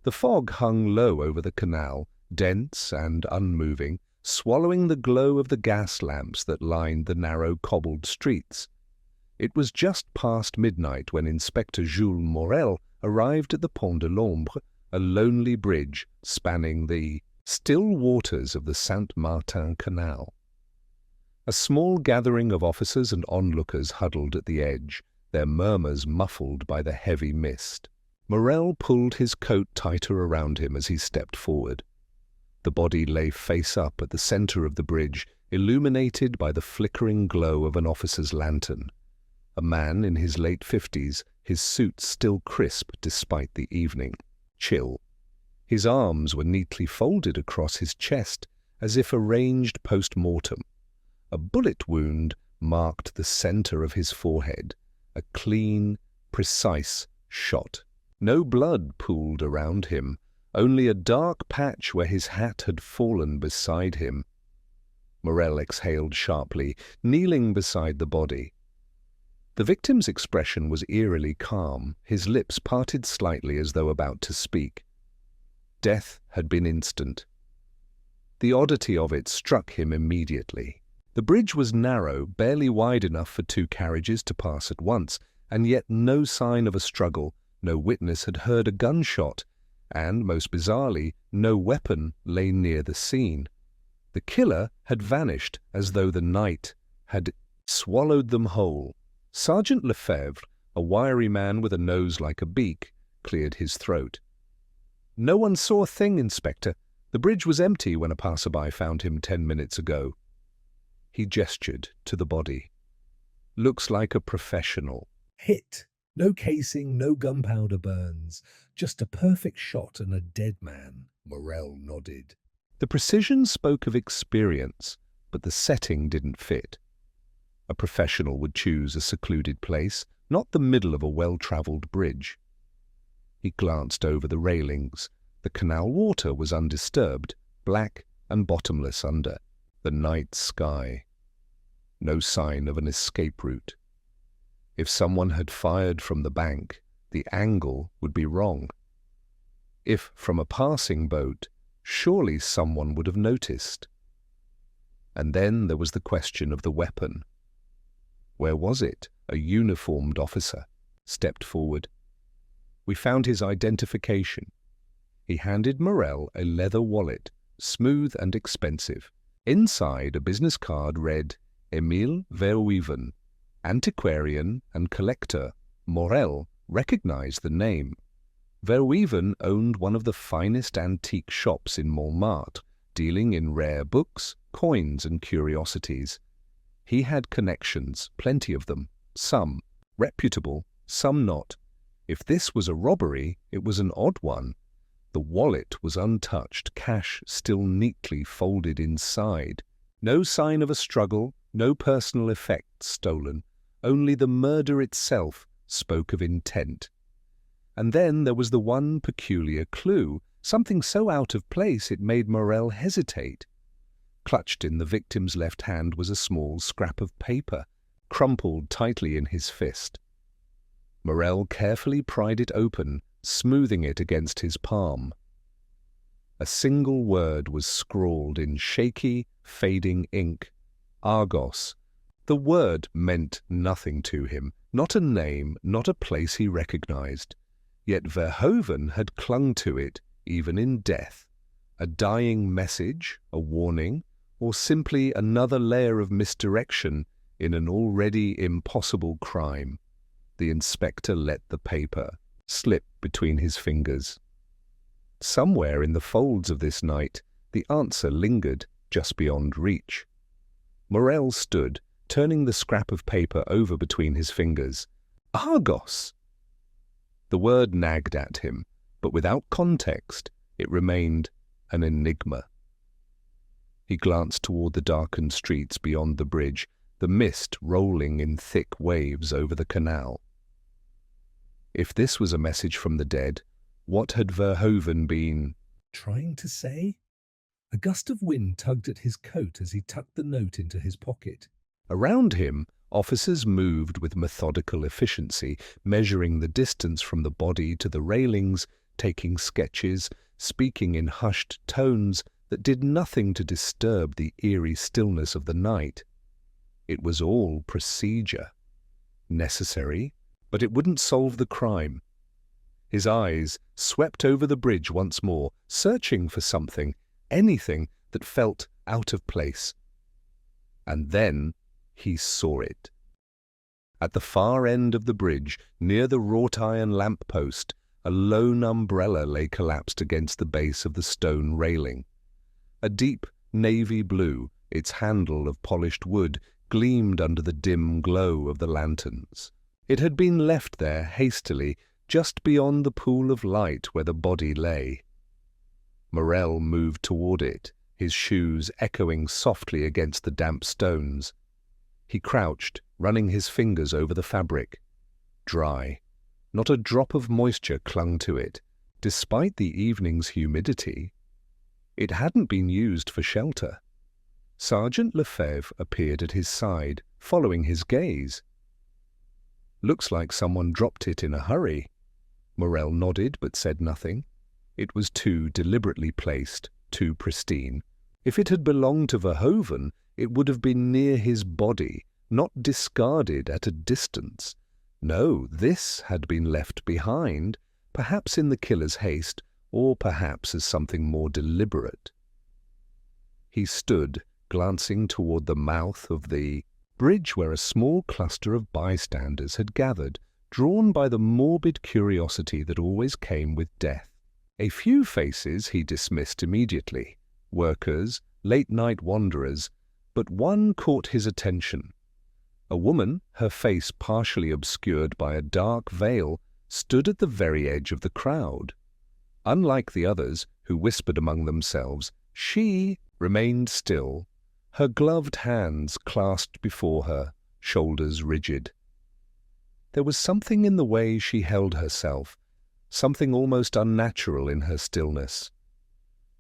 The fog hung low over the canal, dense and unmoving, swallowing the glow of the gas lamps that lined the narrow cobbled streets. It was just past midnight when Inspector Jules Morel arrived at the Pont de l'Ombre, a lonely bridge spanning the still waters of the Saint-Martin Canal. A small gathering of officers and onlookers huddled at the edge, their murmurs muffled by the heavy mist. Morel pulled his coat tighter around him as he stepped forward. The body lay face up at the center of the bridge, illuminated by the flickering glow of an officer's lantern. A man in his late 50s, his suit still crisp despite the evening chill. His arms were neatly folded across his chest, as if arranged post-mortem. A bullet wound marked the center of his forehead, a clean, precise shot. No blood pooled around him, only a dark patch where his hat had fallen beside him. Morel exhaled sharply, kneeling beside the body. The victim's expression was eerily calm, his lips parted slightly as though about to speak. Death had been instant. The oddity of it struck him immediately. The bridge was narrow, barely wide enough for two carriages to pass at once, and yet no sign of a struggle, no witness had heard a gunshot, and, most bizarrely, no weapon lay near the scene. The killer had vanished as though the night had swallowed them whole. Sergeant Lefebvre, a wiry man with a nose like a beak, cleared his throat. "No one saw a thing, Inspector. The bridge was empty when a passerby found him 10 minutes ago." He gestured to the body. "Looks like a professional." Hit. No casing, no gunpowder burns. Just a perfect shot and a dead man. Morel nodded. The precision spoke of experience, but the setting didn't fit. A professional would choose a secluded place, not the middle of a well-travelled bridge. He glanced over the railings. The canal water was undisturbed, black and bottomless under the night sky. No sign of an escape route. If someone had fired from the bank, the angle would be wrong. If from a passing boat, surely someone would have noticed. And then there was the question of the weapon. Where was it? A uniformed officer stepped forward. "We found his identification." He handed Morel a leather wallet, smooth and expensive. Inside, a business card read, "Émile Verhoeven, antiquarian and collector." Morel recognized the name. Verhoeven owned one of the finest antique shops in Montmartre, dealing in rare books, coins and curiosities. He had connections, plenty of them, some reputable, some not. If this was a robbery, it was an odd one. The wallet was untouched, cash still neatly folded inside. No sign of a struggle, no personal effects stolen. Only the murder itself spoke of intent. And then there was the one peculiar clue, something so out of place it made Morel hesitate. Clutched in the victim's left hand was a small scrap of paper, crumpled tightly in his fist. Morel carefully pried it open, smoothing it against his palm. A single word was scrawled in shaky, fading ink. Argos. The word meant nothing to him, not a name, not a place he recognized. Yet Verhoeven had clung to it, even in death. A dying message, a warning, or simply another layer of misdirection in an already impossible crime. The inspector let the paper slip between his fingers. Somewhere in the folds of this night, the answer lingered just beyond reach. Morel stood, turning the scrap of paper over between his fingers. Argos! The word nagged at him, but without context, it remained an enigma. He glanced toward the darkened streets beyond the bridge, the mist rolling in thick waves over the canal. If this was a message from the dead, what had Verhoeven been trying to say? A gust of wind tugged at his coat as he tucked the note into his pocket. Around him, officers moved with methodical efficiency, measuring the distance from the body to the railings, taking sketches, speaking in hushed tones that did nothing to disturb the eerie stillness of the night. It was all procedure. Necessary, but it wouldn't solve the crime. His eyes swept over the bridge once more, searching for something, anything that felt out of place. And then he saw it. At the far end of the bridge, near the wrought-iron lamp-post, a lone umbrella lay collapsed against the base of the stone railing. A deep navy blue, its handle of polished wood, gleamed under the dim glow of the lanterns. It had been left there hastily, just beyond the pool of light where the body lay. Morel moved toward it, his shoes echoing softly against the damp stones. He crouched, running his fingers over the fabric. Dry. Not a drop of moisture clung to it, despite the evening's humidity. It hadn't been used for shelter. Sergeant Lefebvre appeared at his side, following his gaze. "Looks like someone dropped it in a hurry." Morel nodded but said nothing. It was too deliberately placed, too pristine. If it had belonged to Verhoeven, it would have been near his body, not discarded at a distance. No, this had been left behind, perhaps in the killer's haste, or perhaps as something more deliberate. He stood, glancing toward the mouth of the bridge where a small cluster of bystanders had gathered, drawn by the morbid curiosity that always came with death. A few faces he dismissed immediately, workers, late-night wanderers, but one caught his attention. A woman, her face partially obscured by a dark veil, stood at the very edge of the crowd. Unlike the others, who whispered among themselves, she remained still, her gloved hands clasped before her, shoulders rigid. There was something in the way she held herself, something almost unnatural in her stillness.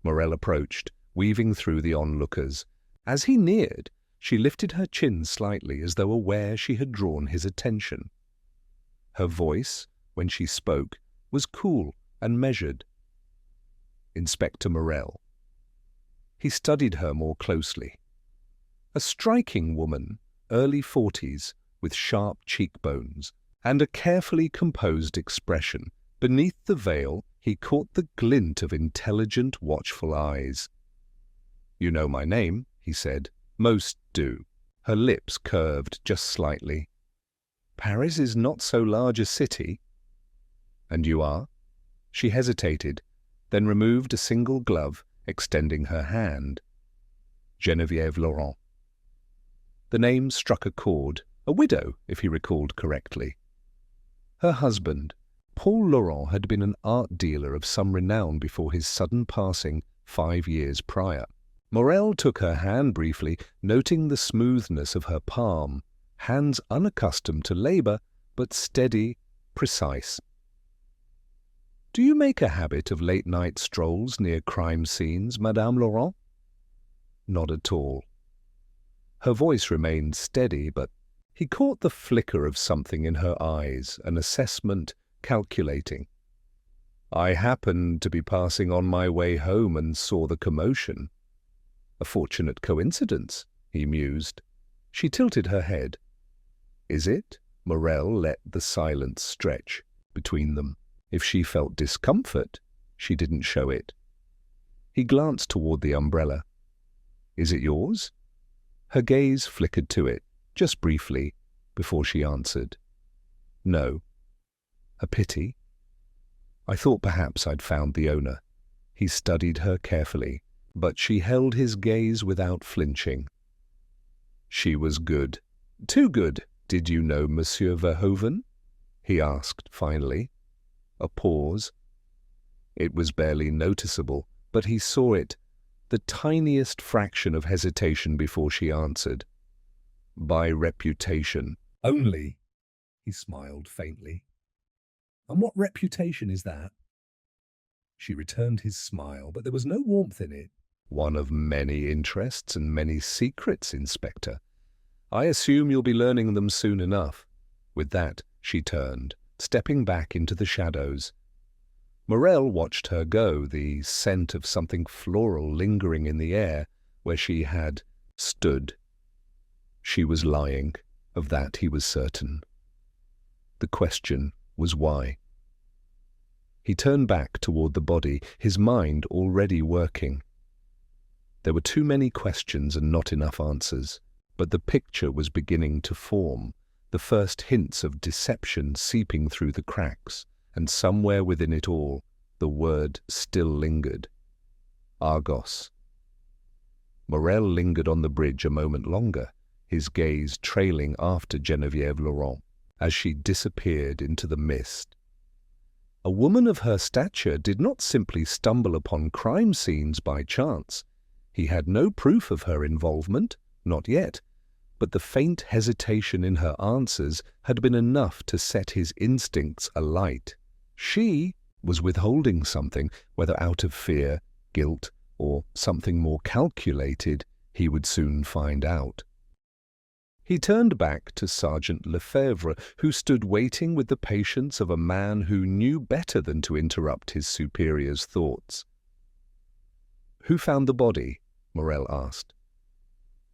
Morel approached, weaving through the onlookers. As he neared, she lifted her chin slightly as though aware she had drawn his attention. Her voice, when she spoke, was cool and measured. "Inspector Morel." He studied her more closely. A striking woman, early 40s, with sharp cheekbones, and a carefully composed expression. Beneath the veil, he caught the glint of intelligent, watchful eyes. "You know my name," he said. "Most do." Her lips curved just slightly. "Paris is not so large a city." "And you are?" She hesitated, then removed a single glove, extending her hand. "Geneviève Laurent." The name struck a chord, a widow, if he recalled correctly. Her husband, Paul Laurent, had been an art dealer of some renown before his sudden passing 5 years prior. Morel took her hand briefly, noting the smoothness of her palm, hands unaccustomed to labor, but steady, precise. "Do you make a habit of late-night strolls near crime scenes, Madame Laurent?" "Not at all." Her voice remained steady, but he caught the flicker of something in her eyes, an assessment, calculating. "I happened to be passing on my way home and saw the commotion." "A fortunate coincidence," he mused. She tilted her head. "Is it?" Morel let the silence stretch between them. If she felt discomfort, she didn't show it. He glanced toward the umbrella. "Is it yours?" Her gaze flickered to it, just briefly, before she answered. "No." "A pity. I thought perhaps I'd found the owner." He studied her carefully, but she held his gaze without flinching. "She was good. Too good. Did you know Monsieur Verhoeven?" he asked finally. A pause. It was barely noticeable, but he saw it, the tiniest fraction of hesitation before she answered. "By reputation." "Only," he smiled faintly. "And what reputation is that?" She returned his smile, but there was no warmth in it. "One of many interests and many secrets, Inspector. I assume you'll be learning them soon enough." With that, she turned, stepping back into the shadows. Morel watched her go, the scent of something floral lingering in the air where she had stood. She was lying, of that he was certain. The question was why. He turned back toward the body, his mind already working. There were too many questions and not enough answers, but the picture was beginning to form, the first hints of deception seeping through the cracks, and somewhere within it all, the word still lingered. Argos. Morel lingered on the bridge a moment longer, his gaze trailing after Geneviève Laurent as she disappeared into the mist. A woman of her stature did not simply stumble upon crime scenes by chance. He had no proof of her involvement, not yet, but the faint hesitation in her answers had been enough to set his instincts alight. She was withholding something, whether out of fear, guilt, or something more calculated, he would soon find out. He turned back to Sergeant Lefebvre, who stood waiting with the patience of a man who knew better than to interrupt his superior's thoughts. "Who found the body?" Morel asked.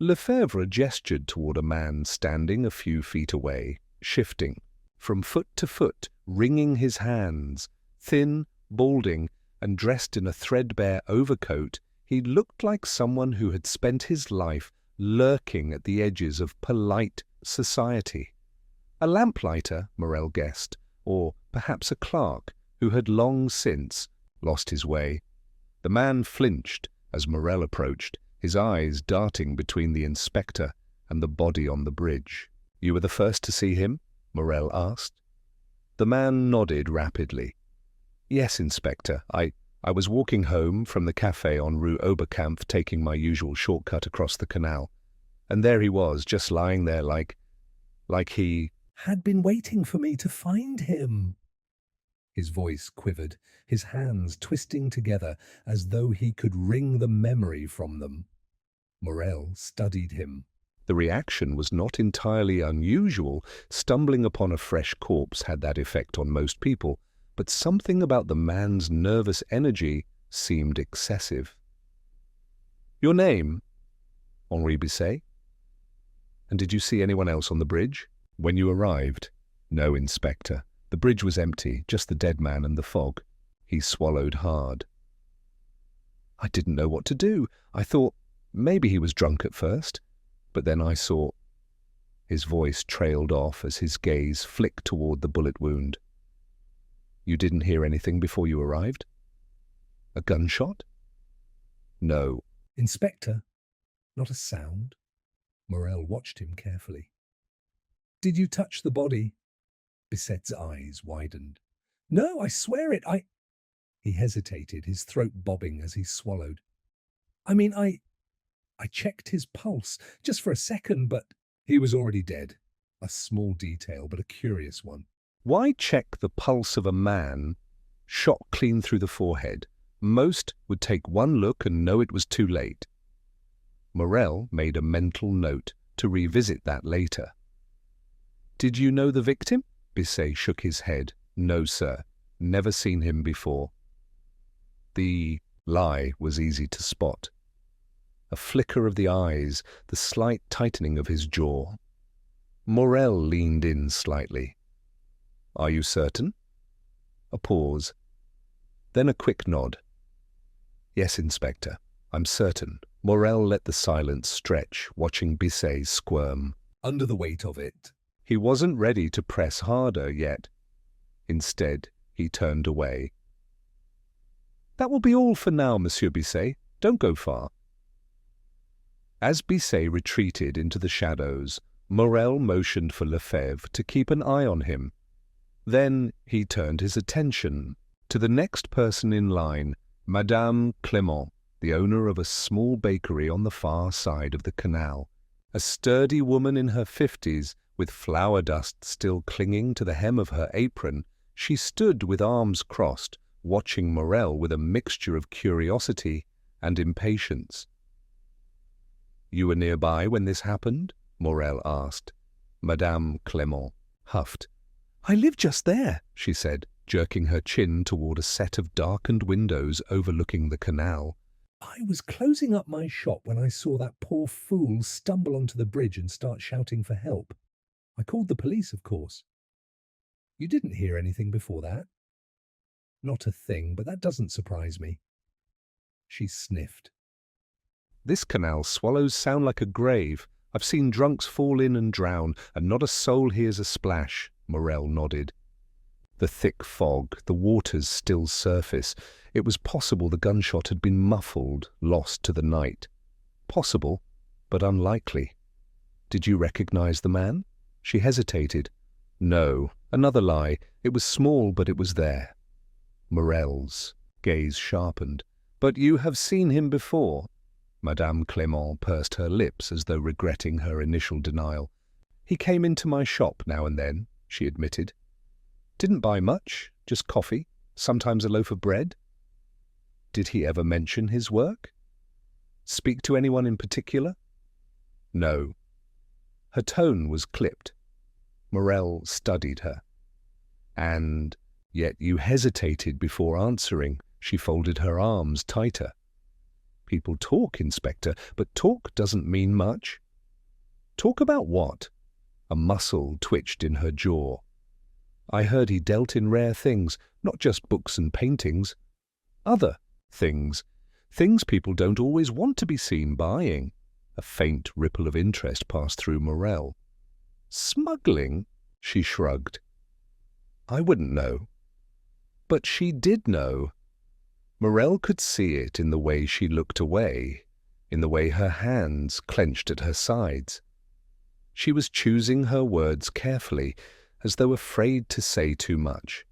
Lefebvre gestured toward a man standing a few feet away, shifting, from foot to foot, wringing his hands. Thin, balding, and dressed in a threadbare overcoat, he looked like someone who had spent his life lurking at the edges of polite society. A lamplighter, Morel guessed, or perhaps a clerk who had long since lost his way. The man flinched as Morel approached, his eyes darting between the inspector and the body on the bridge. "You were the first to see him?" Morel asked. The man nodded rapidly. "Yes, Inspector. I was walking home from the café on Rue Oberkampf, taking my usual shortcut across the canal. And there he was, just lying there like he had been waiting for me to find him." His voice quivered, his hands twisting together as though he could wring the memory from them. Morel studied him. The reaction was not entirely unusual. Stumbling upon a fresh corpse had that effect on most people, but something about the man's nervous energy seemed excessive. "Your name?" "Henri Bisset." "And did you see anyone else on the bridge when you arrived?" "No, Inspector. The bridge was empty, just the dead man and the fog." He swallowed hard. "I didn't know what to do. I thought maybe he was drunk at first, but then I saw—" His voice trailed off as his gaze flicked toward the bullet wound. "You didn't hear anything before you arrived? A gunshot?" "No." "Inspector, not a sound." Morel watched him carefully. "Did you touch the body?" Bisset's eyes widened. "No, I swear it, He hesitated, his throat bobbing as he swallowed. I checked his pulse, just for a second, but he was already dead. A small detail, but a curious one." "Why check the pulse of a man shot clean through the forehead? Most would take one look and know it was too late." Morel made a mental note to revisit that later. "Did you know the victim?" Bisset shook his head. "No, sir. Never seen him before." The lie was easy to spot. A flicker of the eyes, the slight tightening of his jaw. Morel leaned in slightly. "Are you certain?" A pause. Then a quick nod. "Yes, Inspector, I'm certain." Morel let the silence stretch, watching Bisset squirm under the weight of it. He wasn't ready to press harder yet. Instead, he turned away. "That will be all for now, Monsieur Bisset. Don't go far." As Bisset retreated into the shadows, Morel motioned for Lefebvre to keep an eye on him. Then he turned his attention to the next person in line, Madame Clément, the owner of a small bakery on the far side of the canal. A sturdy woman in her 50s, with flour dust still clinging to the hem of her apron, she stood with arms crossed, watching Morel with a mixture of curiosity and impatience. "You were nearby when this happened?" Morel asked. Madame Clément huffed. "I live just there," she said, jerking her chin toward a set of darkened windows overlooking the canal. I was closing up my shop when I saw that poor fool stumble onto the bridge and start shouting for help. I called the police, of course. You didn't hear anything before that? Not a thing, but that doesn't surprise me. She sniffed. This canal swallows sound like a grave. I've seen drunks fall in and drown, and not a soul hears a splash, Morel nodded. The thick fog, the water's still surface. It was possible the gunshot had been muffled, lost to the night. Possible, but unlikely. Did you recognize the man? She hesitated. No, another lie. It was small, but it was there. Morel's gaze sharpened. But you have seen him before. Madame Clement pursed her lips as though regretting her initial denial. He came into my shop now and then, she admitted. Didn't buy much, just coffee, sometimes a loaf of bread. Did he ever mention his work? Speak to anyone in particular? No. Her tone was clipped. Morel studied her. And yet you hesitated before answering. She folded her arms tighter. People talk, Inspector, but talk doesn't mean much. Talk about what? A muscle twitched in her jaw. I heard he dealt in rare things, not just books and paintings. Other things. Things people don't always want to be seen buying. A faint ripple of interest passed through Morel. Smuggling? She shrugged. I wouldn't know. But she did know. Morel could see it in the way she looked away, in the way her hands clenched at her sides. She was choosing her words carefully, as though afraid to say too much.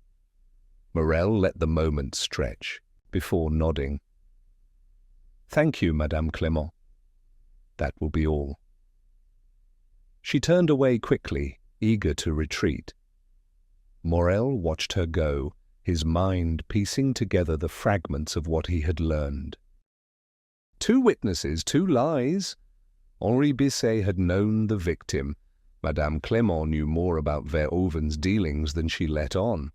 Morel let the moment stretch, before nodding. Thank you, Madame Clement. That will be all. She turned away quickly, eager to retreat. Morel watched her go, his mind piecing together the fragments of what he had learned. 2 witnesses, 2 lies. Henri Bisset had known the victim. Madame Clement knew more about Verhoeven's dealings than she let on.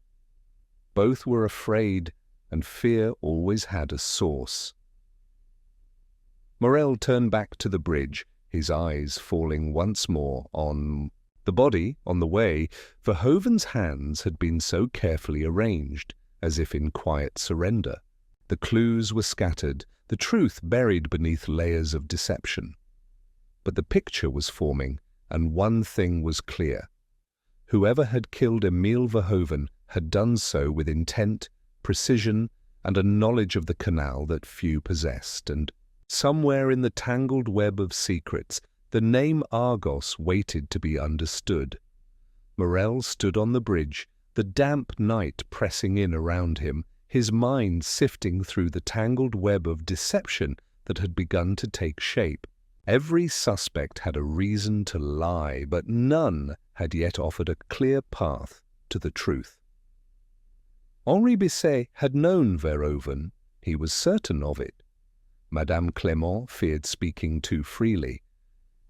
Both were afraid, and fear always had a source. Morel turned back to the bridge, his eyes falling once more on the body. On the way, Verhoeven's hands had been so carefully arranged, as if in quiet surrender. The clues were scattered, the truth buried beneath layers of deception. But the picture was forming, and one thing was clear. Whoever had killed Emile Verhoeven had done so with intent, precision, and a knowledge of the canal that few possessed, and somewhere in the tangled web of secrets, the name Argos waited to be understood. Morel stood on the bridge, the damp night pressing in around him, his mind sifting through the tangled web of deception that had begun to take shape. Every suspect had a reason to lie, but none had yet offered a clear path to the truth. Henri Bisset had known Verhoeven. He was certain of it. Madame Clement feared speaking too freely.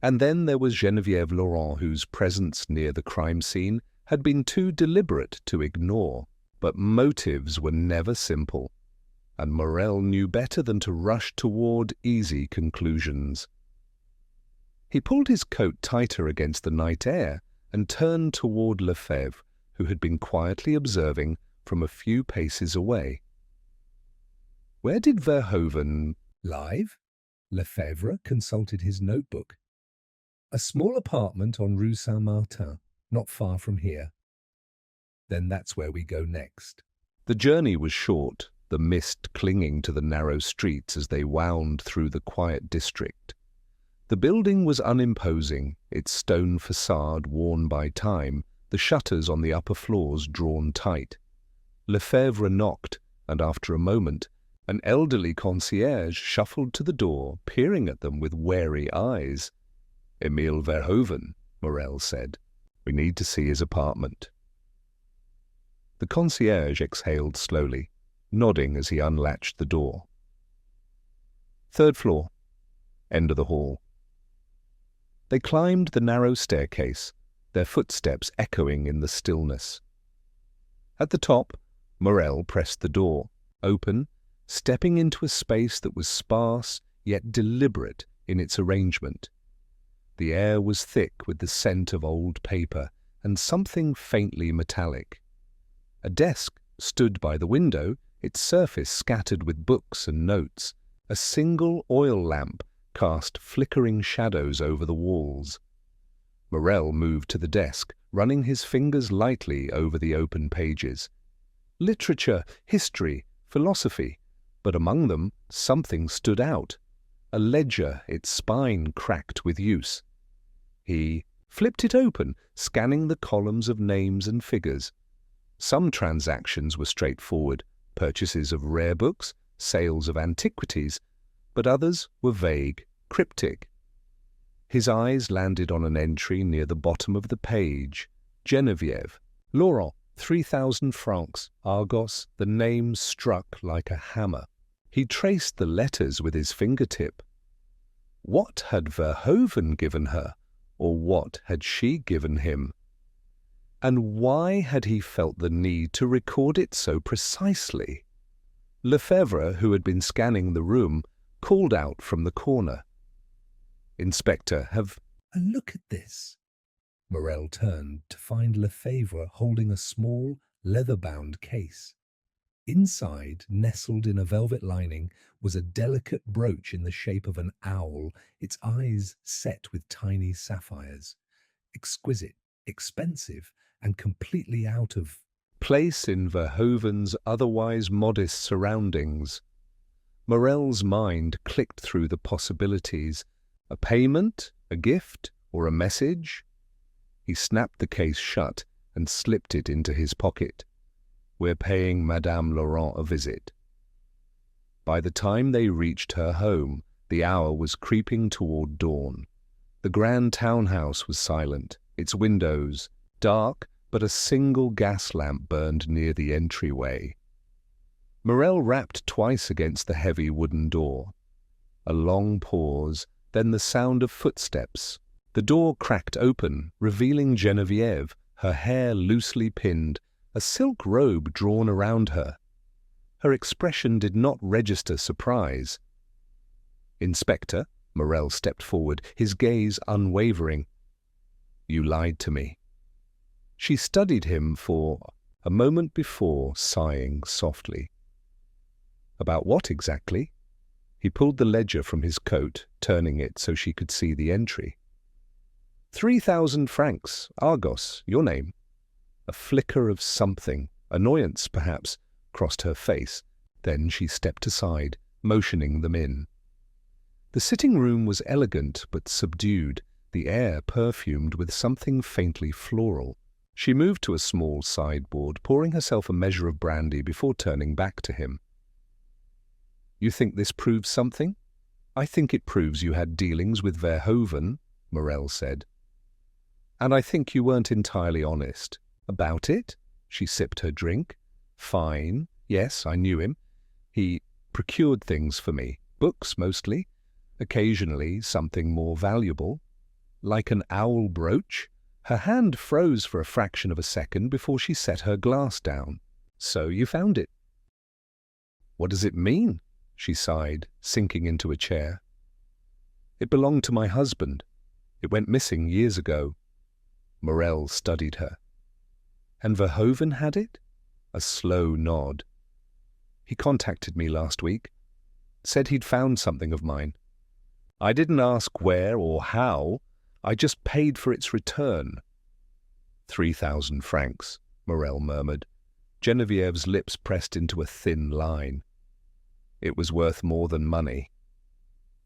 And then there was Geneviève Laurent, whose presence near the crime scene had been too deliberate to ignore. But motives were never simple, and Morel knew better than to rush toward easy conclusions. He pulled his coat tighter against the night air and turned toward Lefebvre, who had been quietly observing from a few paces away. Where did Verhoeven Live? Lefebvre consulted his notebook. A small apartment on Rue Saint-Martin, not far from here. Then that's where we go next. The journey was short, the mist clinging to the narrow streets as they wound through the quiet district. The building was unimposing, its stone facade worn by time, the shutters on the upper floors drawn tight. Lefebvre knocked, and after a moment, an elderly concierge shuffled to the door, peering at them with wary eyes. Emile Verhoeven, Morel said. We need to see his apartment. The concierge exhaled slowly, nodding as he unlatched the door. 3rd floor, end of the hall. They climbed the narrow staircase, their footsteps echoing in the stillness. At the top, Morel pressed the door, open, stepping into a space that was sparse yet deliberate in its arrangement. The air was thick with the scent of old paper and something faintly metallic. A desk stood by the window, its surface scattered with books and notes. A single oil lamp cast flickering shadows over the walls. Morel moved to the desk, running his fingers lightly over the open pages. Literature, history, philosophy, but among them something stood out. A ledger, its spine cracked with use. He flipped it open, scanning the columns of names and figures. Some transactions were straightforward, purchases of rare books, sales of antiquities, but others were vague, cryptic. His eyes landed on an entry near the bottom of the page. Geneviève, Laurent, 3,000 francs, Argos, the name struck like a hammer. He traced the letters with his fingertip. What had Verhoeven given her, or what had she given him? And why had he felt the need to record it so precisely? Lefebvre, who had been scanning the room, called out from the corner. "Inspector, have—" And look at this. Morel turned to find Lefebvre holding a small, leather-bound case. Inside, nestled in a velvet lining, was a delicate brooch in the shape of an owl, its eyes set with tiny sapphires. Exquisite, expensive, and completely out of place in Verhoeven's otherwise modest surroundings. Morel's mind clicked through the possibilities. A payment, a gift, or a message? He snapped the case shut and slipped it into his pocket. "We're paying Madame Laurent a visit." By the time they reached her home, the hour was creeping toward dawn. The grand townhouse was silent, its windows dark, but a single gas lamp burned near the entryway. Morel rapped twice against the heavy wooden door. A long pause, then the sound of footsteps. The door cracked open, revealing Geneviève, her hair loosely pinned, a silk robe drawn around her. Her expression did not register surprise. "Inspector," Morel stepped forward, his gaze unwavering. "You lied to me." She studied him for a moment before sighing softly. "About what exactly?" He pulled the ledger from his coat, turning it so she could see the entry. 3,000 francs, Argos, your name." A flicker of something, annoyance perhaps, crossed her face. Then she stepped aside, motioning them in. The sitting room was elegant but subdued, the air perfumed with something faintly floral. She moved to a small sideboard, pouring herself a measure of brandy before turning back to him. "You think this proves something?" "I think it proves you had dealings with Verhoeven," Morel said. "And I think you weren't entirely honest." "About it?" She sipped her drink. "Fine. Yes, I knew him. He procured things for me, books mostly, occasionally something more valuable. Like an owl brooch." Her hand froze for a fraction of a second before she set her glass down. "So you found it." "What does it mean?" She sighed, sinking into a chair. "It belonged to my husband. It went missing years ago." Morel studied her. "And Verhoeven had it?" A slow nod. "He contacted me last week. Said he'd found something of mine. I didn't ask where or how. I just paid for its return." 3,000 francs, Morel murmured. Genevieve's lips pressed into a thin line. "It was worth more than money."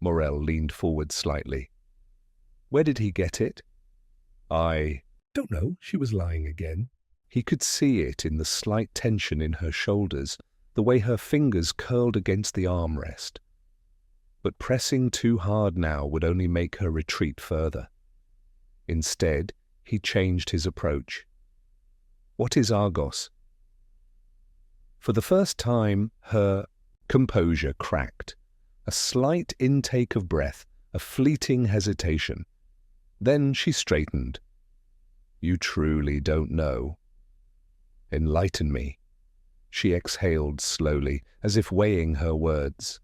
Morel leaned forward slightly. "Where did he get it?" "I don't know." She was lying again. He could see it in the slight tension in her shoulders, the way her fingers curled against the armrest. But pressing too hard now would only make her retreat further. Instead, he changed his approach. "What is Argos?" For the first time, her composure cracked. A slight intake of breath, a fleeting hesitation. Then she straightened. "You truly don't know." "Enlighten me." She exhaled slowly, as if weighing her words.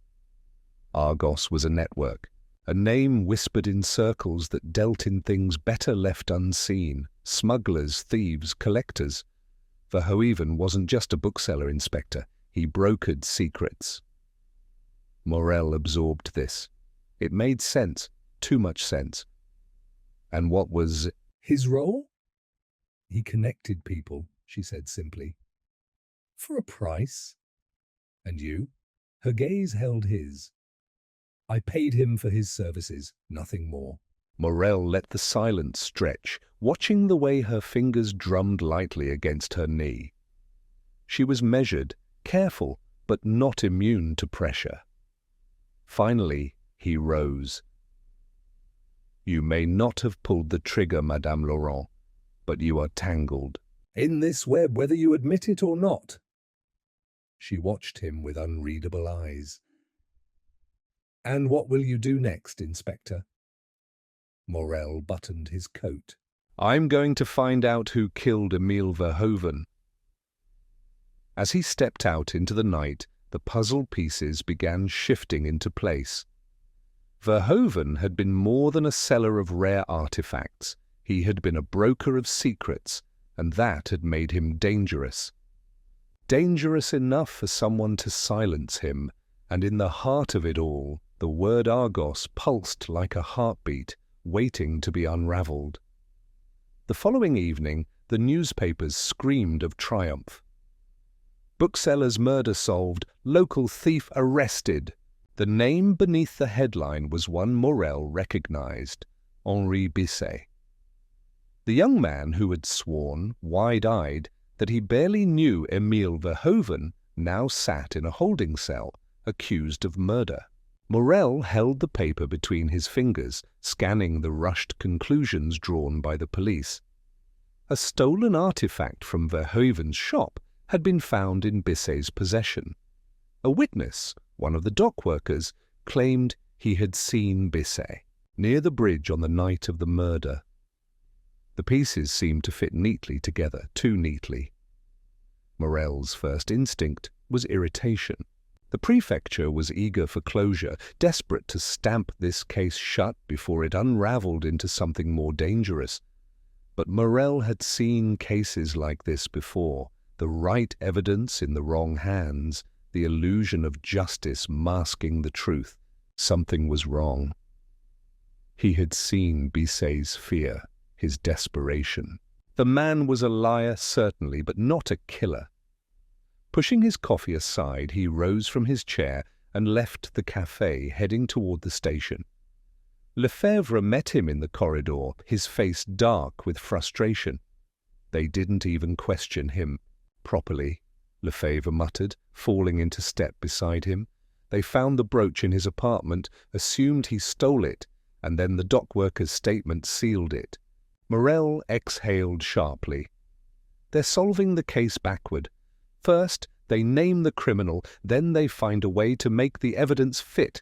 Argos was a network, a name whispered in circles that dealt in things better left unseen: smugglers, thieves, collectors. Verhoeven wasn't just a bookseller, Inspector. He brokered secrets. Morel absorbed this. It made sense, too much sense. And what was his role? He connected people, she said simply. For a price. And you? Her gaze held his. I paid him for his services, nothing more. Morel let the silence stretch, watching the way her fingers drummed lightly against her knee. She was measured, careful, but not immune to pressure. Finally, he rose. You may not have pulled the trigger, Madame Laurent, but you are tangled. In this web, whether you admit it or not. She watched him with unreadable eyes. And what will you do next, Inspector? Morel buttoned his coat. I'm going to find out who killed Emile Verhoeven. As he stepped out into the night, the puzzle pieces began shifting into place. Verhoeven had been more than a seller of rare artifacts. He had been a broker of secrets, and that had made him dangerous. Dangerous enough for someone to silence him, and in the heart of it all, the word Argos pulsed like a heartbeat, waiting to be unraveled. The following evening, the newspapers screamed of triumph. Bookseller's murder solved, local thief arrested. The name beneath the headline was one Morel recognized, Henri Bisset. The young man who had sworn, wide-eyed, that he barely knew Emile Verhoeven now sat in a holding cell, accused of murder. Morel held the paper between his fingers, scanning the rushed conclusions drawn by the police. A stolen artifact from Verhoeven's shop had been found in Bisset's possession. A witness, one of the dock workers, claimed he had seen Bisset near the bridge on the night of the murder. The pieces seemed to fit neatly together, too neatly. Morel's first instinct was irritation. The prefecture was eager for closure, desperate to stamp this case shut before it unraveled into something more dangerous. But Morel had seen cases like this before, the right evidence in the wrong hands, the illusion of justice masking the truth. Something was wrong. He had seen Bisset's fear, his desperation. The man was a liar, certainly, but not a killer. Pushing his coffee aside, he rose from his chair and left the café, heading toward the station. Lefebvre met him in the corridor, his face dark with frustration. They didn't even question him properly, Lefebvre muttered, falling into step beside him. They found the brooch in his apartment, assumed he stole it, and then the dockworker's statement sealed it. Morel exhaled sharply. They're solving the case backward. First, they name the criminal, then they find a way to make the evidence fit.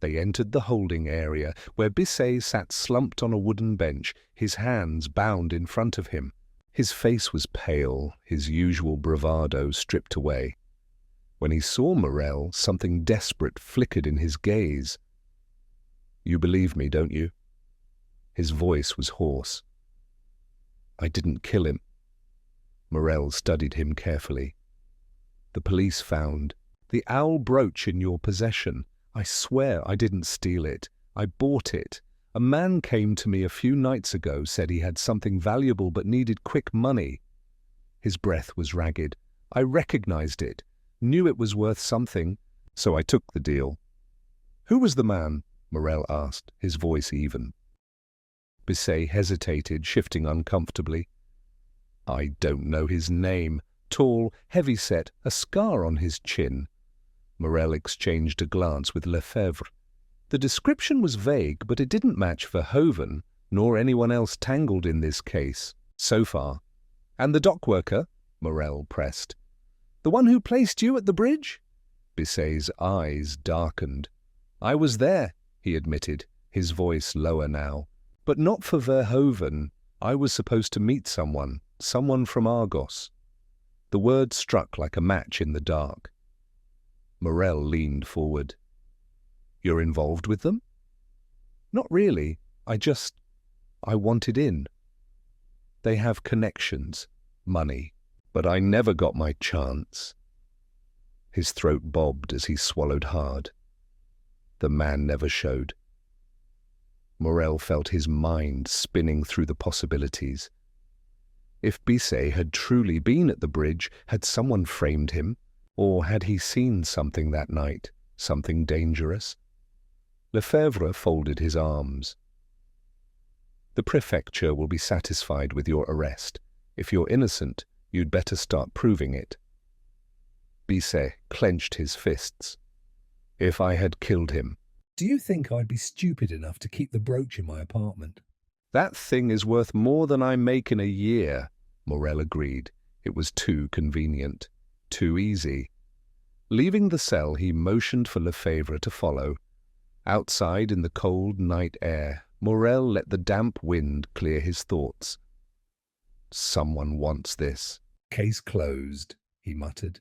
They entered the holding area, where Bisset sat slumped on a wooden bench, his hands bound in front of him. His face was pale, his usual bravado stripped away. When he saw Morel, something desperate flickered in his gaze. "You believe me, don't you?" His voice was hoarse. "I didn't kill him." Morel studied him carefully. "The police found the owl brooch in your possession. I swear I didn't steal it. I bought it. A man came to me a few nights ago, said he had something valuable but needed quick money." His breath was ragged. "I recognized it, knew it was worth something, so I took the deal." "Who was the man?" Morel asked, his voice even. Bisset hesitated, shifting uncomfortably. "I don't know his name. Tall, heavy-set, a scar on his chin." Morel exchanged a glance with Lefebvre. The description was vague, but it didn't match Verhoeven, nor anyone else tangled in this case, so far. "And the dock worker?" Morel pressed. "The one who placed you at the bridge?" Bisset's eyes darkened. "I was there," he admitted, his voice lower now. "But not for Verhoeven. I was supposed to meet someone from Argos." The word struck like a match in the dark. Morel leaned forward. "You're involved with them?" "Not really. I wanted in. They have connections, money, but I never got my chance." His throat bobbed as he swallowed hard. The man never showed. Morel felt his mind spinning through the possibilities. If Bisset had truly been at the bridge, had someone framed him? Or had he seen something that night, something dangerous? Lefebvre folded his arms. "The prefecture will be satisfied with your arrest. If you're innocent, you'd better start proving it." Bisset clenched his fists. "If I had killed him." "Do you think I'd be stupid enough to keep the brooch in my apartment?" "That thing is worth more than I make in a year," Morel agreed. It was too convenient, too easy. Leaving the cell, he motioned for Lefebvre to follow. Outside in the cold night air, Morel let the damp wind clear his thoughts. "Someone wants this." "Case closed," he muttered.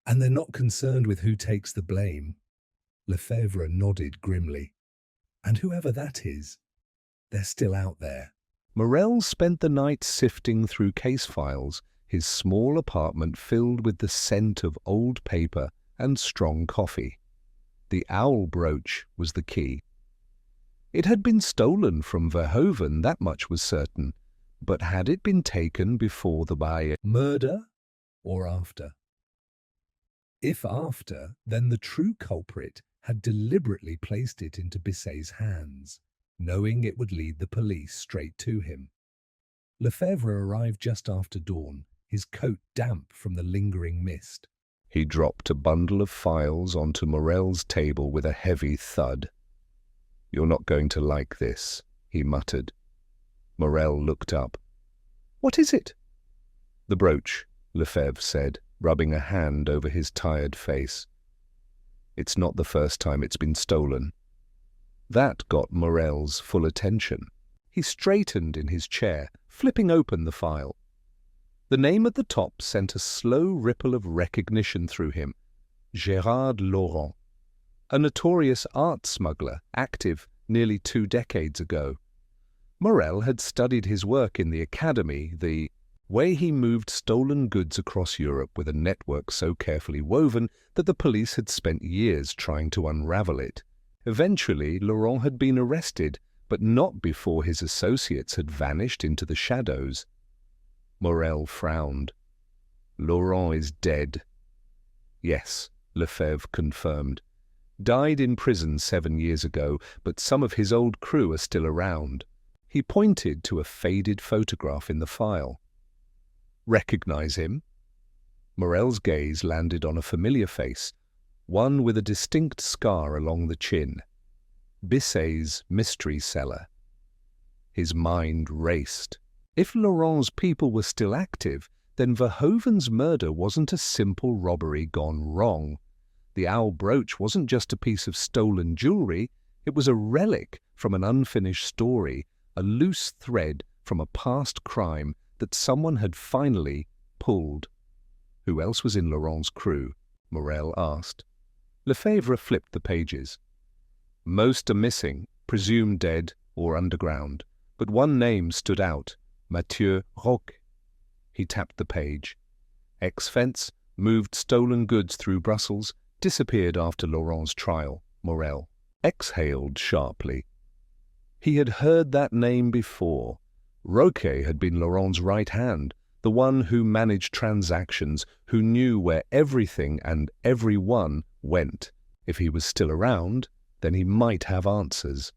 "And they're not concerned with who takes the blame." Lefebvre nodded grimly. "And whoever that is, they're still out there." Morel spent the night sifting through case files, his small apartment filled with the scent of old paper and strong coffee. The owl brooch was the key. It had been stolen from Verhoeven, that much was certain, but had it been taken before the buyer? Murder or after? If after, then the true culprit had deliberately placed it into Bisset's hands, knowing it would lead the police straight to him. Lefebvre arrived just after dawn, his coat damp from the lingering mist. He dropped a bundle of files onto Morel's table with a heavy thud. "You're not going to like this," he muttered. Morel looked up. "What is it?" "The brooch," Lefebvre said, rubbing a hand over his tired face. "It's not the first time it's been stolen." That got Morel's full attention. He straightened in his chair, flipping open the file. The name at the top sent a slow ripple of recognition through him. Gérard Laurent, a notorious art smuggler, active nearly 2 decades ago. Morel had studied his work in the academy, the way he moved stolen goods across Europe with a network so carefully woven that the police had spent years trying to unravel it. Eventually, Laurent had been arrested, but not before his associates had vanished into the shadows. Morel frowned. "Laurent is dead." "Yes," Lefebvre confirmed. "Died in prison 7 years ago, but some of his old crew are still around." He pointed to a faded photograph in the file. "Recognize him?" Morel's gaze landed on a familiar face, one with a distinct scar along the chin. Bisset's mystery seller. His mind raced. If Laurent's people were still active, then Verhoeven's murder wasn't a simple robbery gone wrong. The owl brooch wasn't just a piece of stolen jewelry, it was a relic from an unfinished story, a loose thread from a past crime that someone had finally pulled. "Who else was in Laurent's crew?" Morel asked. Lefebvre flipped the pages. "Most are missing, presumed dead or underground, but one name stood out, Mathieu Roque." He tapped the page. "Ex-fence, moved stolen goods through Brussels, disappeared after Laurent's trial." Morel exhaled sharply. He had heard that name before. Roque had been Laurent's right hand, the one who managed transactions, who knew where everything and everyone went. If he was still around, then he might have answers.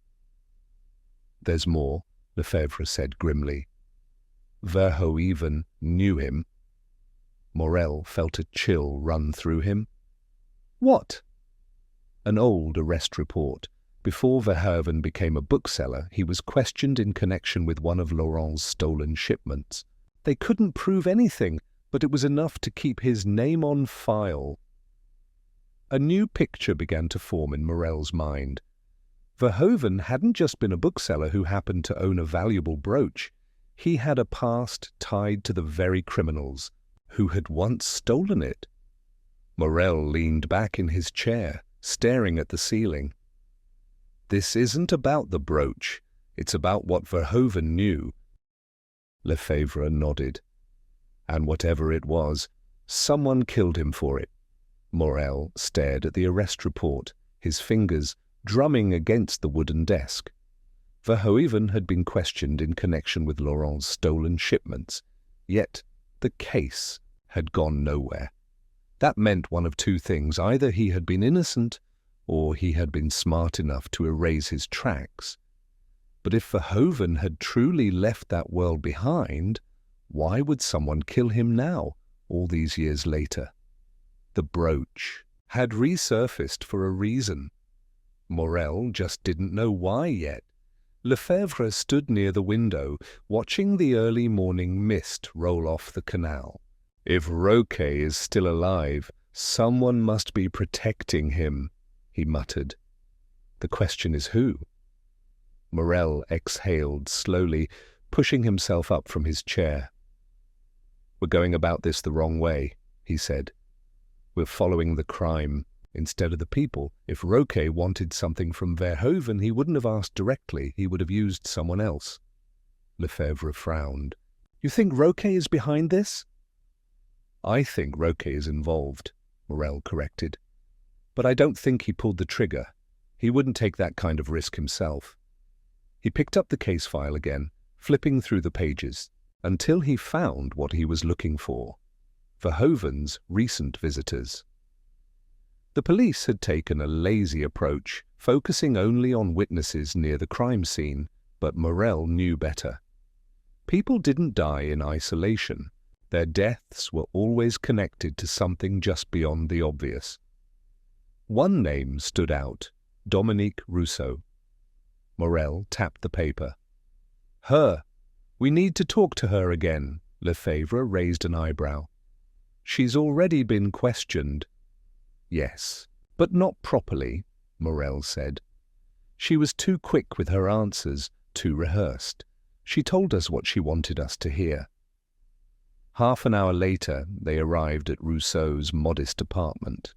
"There's more," Lefebvre said grimly. "Verhoeven knew him." Morel felt a chill run through him. "What?" "An old arrest report. Before Verhoeven became a bookseller, he was questioned in connection with one of Laurent's stolen shipments. They couldn't prove anything, but it was enough to keep his name on file." A new picture began to form in Morel's mind. Verhoeven hadn't just been a bookseller who happened to own a valuable brooch. He had a past tied to the very criminals. who had once stolen it. Morel leaned back in his chair, staring at the ceiling. "This isn't about the brooch. It's about what Verhoeven knew." Lefebvre nodded. "And whatever it was, someone killed him for it." Morel stared at the arrest report, his fingers drumming against the wooden desk. Verhoeven had been questioned in connection with Laurent's stolen shipments, yet the case had gone nowhere. That meant one of two things. Either he had been innocent, or he had been smart enough to erase his tracks. But if Verhoeven had truly left that world behind, why would someone kill him now, all these years later? The brooch had resurfaced for a reason. Morel just didn't know why yet. Lefebvre stood near the window, watching the early morning mist roll off the canal. "If Roquet is still alive, someone must be protecting him," he muttered. "The question is who?" Morel exhaled slowly, pushing himself up from his chair. "We're going about this the wrong way," he said. "We're following the crime instead of the people. If Roquet wanted something from Verhoeven, he wouldn't have asked directly. He would have used someone else." Lefebvre frowned. "You think Roquet is behind this?" "I think Roquet is involved," Morel corrected. "But I don't think he pulled the trigger. He wouldn't take that kind of risk himself." He picked up the case file again, flipping through the pages, until he found what he was looking for: Verhoeven's recent visitors. The police had taken a lazy approach, focusing only on witnesses near the crime scene, but Morel knew better. People didn't die in isolation. Their deaths were always connected to something just beyond the obvious. One name stood out: Dominique Rousseau. Morel tapped the paper. "Her. We need to talk to her again." Lefebvre raised an eyebrow. "She's already been questioned." "Yes, but not properly," Morel said. "She was too quick with her answers, too rehearsed. She told us what she wanted us to hear." Half an hour later, they arrived at Rousseau's modest apartment.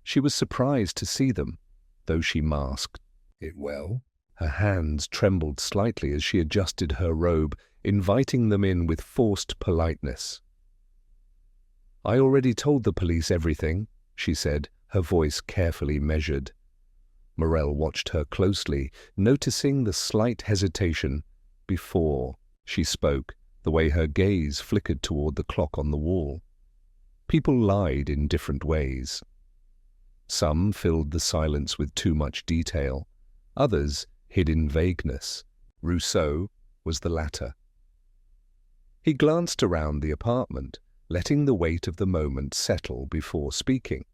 She was surprised to see them, though she masked it well. Her hands trembled slightly as she adjusted her robe, inviting them in with forced politeness. "I already told the police everything," she said, her voice carefully measured. Morel watched her closely, noticing the slight hesitation before she spoke, the way her gaze flickered toward the clock on the wall. People lied in different ways. Some filled the silence with too much detail. Others hid in vagueness. Rousseau was the latter. He glanced around the apartment, letting the weight of the moment settle before speaking.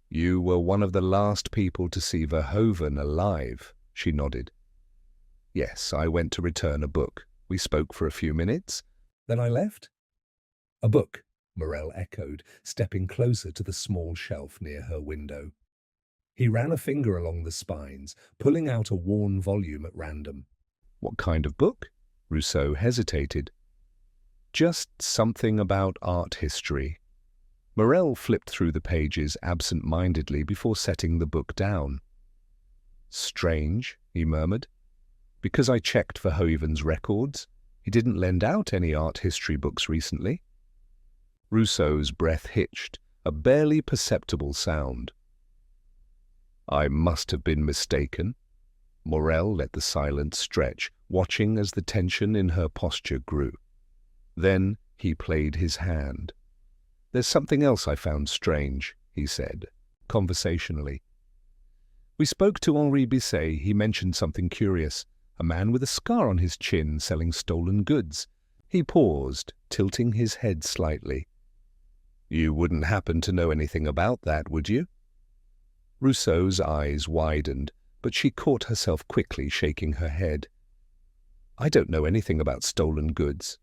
"You were one of the last people to see Verhoeven alive," she nodded. "Yes, I went to return a book. We spoke for a few minutes. Then I left." "A book," Morel echoed, stepping closer to the small shelf near her window. He ran a finger along the spines, pulling out a worn volume at random. "What kind of book?" Rousseau hesitated. "Just something about art history." Morel flipped through the pages absent-mindedly before setting the book down. "Strange," he murmured. "Because I checked Verhoeven's records. He didn't lend out any art history books recently." Rousseau's breath hitched, a barely perceptible sound. "I must have been mistaken." Morel let the silence stretch, watching as the tension in her posture grew. Then he played his hand. "There's something else I found strange," he said, conversationally. "We spoke to Henri Bisset. He mentioned something curious. A man with a scar on his chin selling stolen goods." He paused, tilting his head slightly. "You wouldn't happen to know anything about that, would you?" Rousseau's eyes widened, but she caught herself quickly shaking her head. "I don't know anything about stolen goods."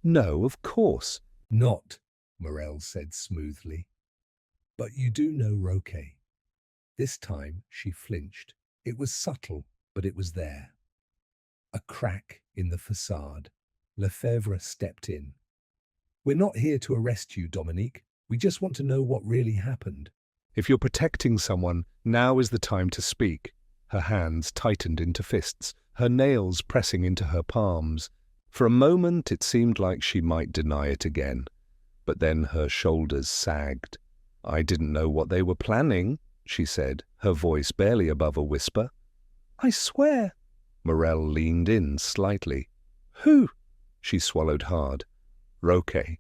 "No, of course not," Morel said smoothly. "But you do know Roquet." This time she flinched. It was subtle, but it was there. A crack in the facade. Lefebvre stepped in. We're not here to arrest you, Dominique. We just want to know what really happened. If you're protecting someone, now is the time to speak. Her hands tightened into fists, her nails pressing into her palms. For a moment it seemed like she might deny it again, but then her shoulders sagged. "I didn't know what they were planning," she said, her voice barely above a whisper. "I swear." Morel leaned in slightly. "Who?" She swallowed hard. "Roque,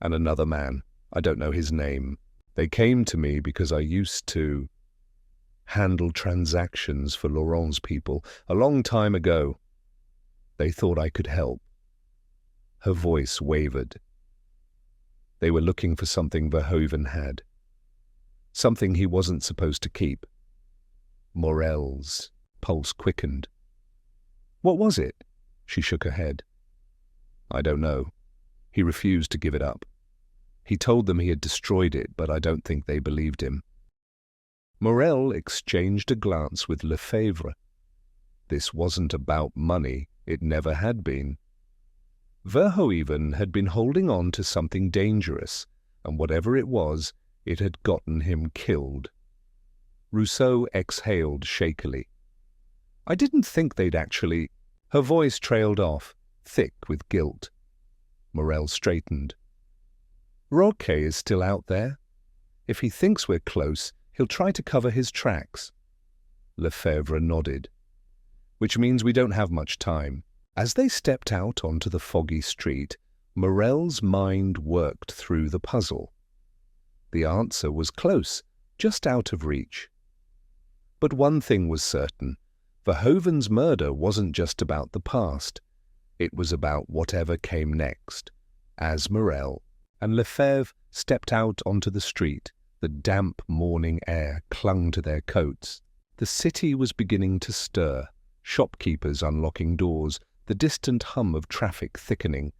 and another man. I don't know his name. They came to me because I used to handle transactions for Laurent's people a long time ago. They thought I could help." Her voice wavered. They were looking for something Verhoeven had. Something he wasn't supposed to keep. Morel's pulse quickened. "What was it?" She shook her head. "I don't know." He refused to give it up. He told them he had destroyed it, but I don't think they believed him. Morel exchanged a glance with Lefebvre. This wasn't about money. It never had been. Verhoeven had been holding on to something dangerous, and whatever it was, it had gotten him killed. Rousseau exhaled shakily. "I didn't think they'd actually—" Her voice trailed off, thick with guilt. Morel straightened. "Roque is still out there. If he thinks we're close, he'll try to cover his tracks." Lefebvre nodded. "Which means we don't have much time." As they stepped out onto the foggy street, Morel's mind worked through the puzzle. The answer was close, just out of reach. But one thing was certain. Verhoeven's murder wasn't just about the past. It was about whatever came next. As Morel and Lefebvre stepped out onto the street, the damp morning air clung to their coats. The city was beginning to stir, shopkeepers unlocking doors, the distant hum of traffic thickening.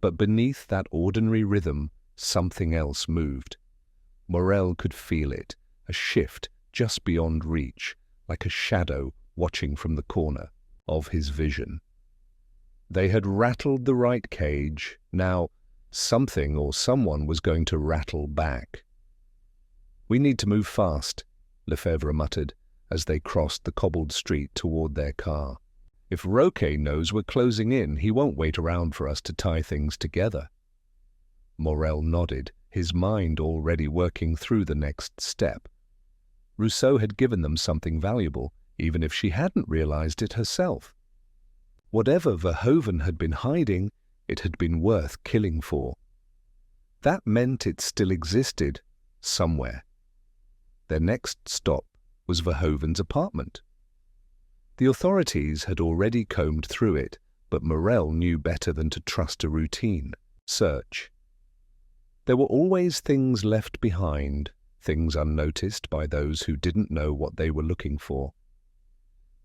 But beneath that ordinary rhythm, something else moved. Morel could feel it, a shift just beyond reach, like a shadow watching from the corner of his vision. They had rattled the right cage. Now, something or someone was going to rattle back. "We need to move fast," Lefebvre muttered, as they crossed the cobbled street toward their car. "If Roque knows we're closing in, he won't wait around for us to tie things together." Morel nodded, his mind already working through the next step. Rousseau had given them something valuable, even if she hadn't realized it herself. Whatever Verhoeven had been hiding, it had been worth killing for. That meant it still existed, somewhere. Their next stop was Verhoeven's apartment. The authorities had already combed through it, but Morel knew better than to trust a routine search. There were always things left behind, things unnoticed by those who didn't know what they were looking for.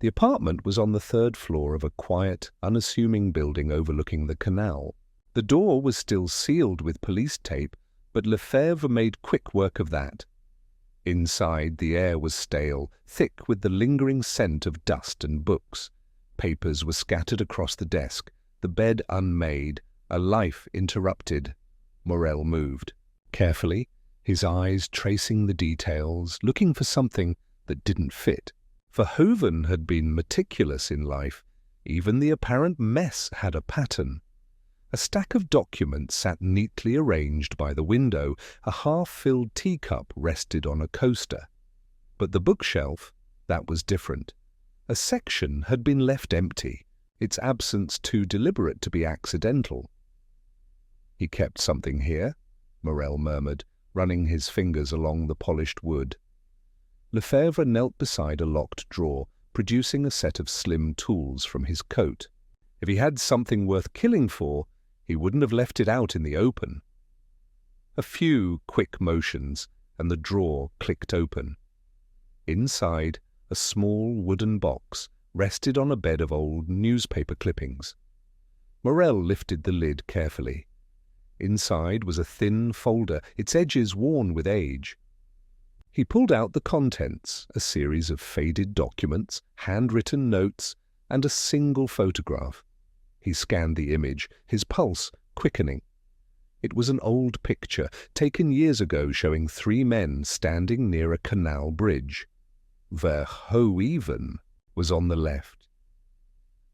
The apartment was on the third floor of a quiet, unassuming building overlooking the canal. The door was still sealed with police tape, but Lefebvre made quick work of that. Inside, the air was stale, thick with the lingering scent of dust and books. Papers were scattered across the desk, the bed unmade, a life interrupted. Morel moved. Carefully, his eyes tracing the details, looking for something that didn't fit. Verhoeven had been meticulous in life. Even the apparent mess had a pattern. A stack of documents sat neatly arranged by the window. A half-filled teacup rested on a coaster. But the bookshelf, that was different. A section had been left empty, its absence too deliberate to be accidental. "He kept something here," Morel murmured, running his fingers along the polished wood. Lefebvre knelt beside a locked drawer, producing a set of slim tools from his coat. If he had something worth killing for, he wouldn't have left it out in the open. A few quick motions, and the drawer clicked open. Inside, a small wooden box rested on a bed of old newspaper clippings. Morel lifted the lid carefully. Inside was a thin folder, its edges worn with age. He pulled out the contents, a series of faded documents, handwritten notes, and a single photograph. He scanned the image, his pulse quickening. It was an old picture, taken years ago, showing three men standing near a canal bridge. Verhoeven was on the left.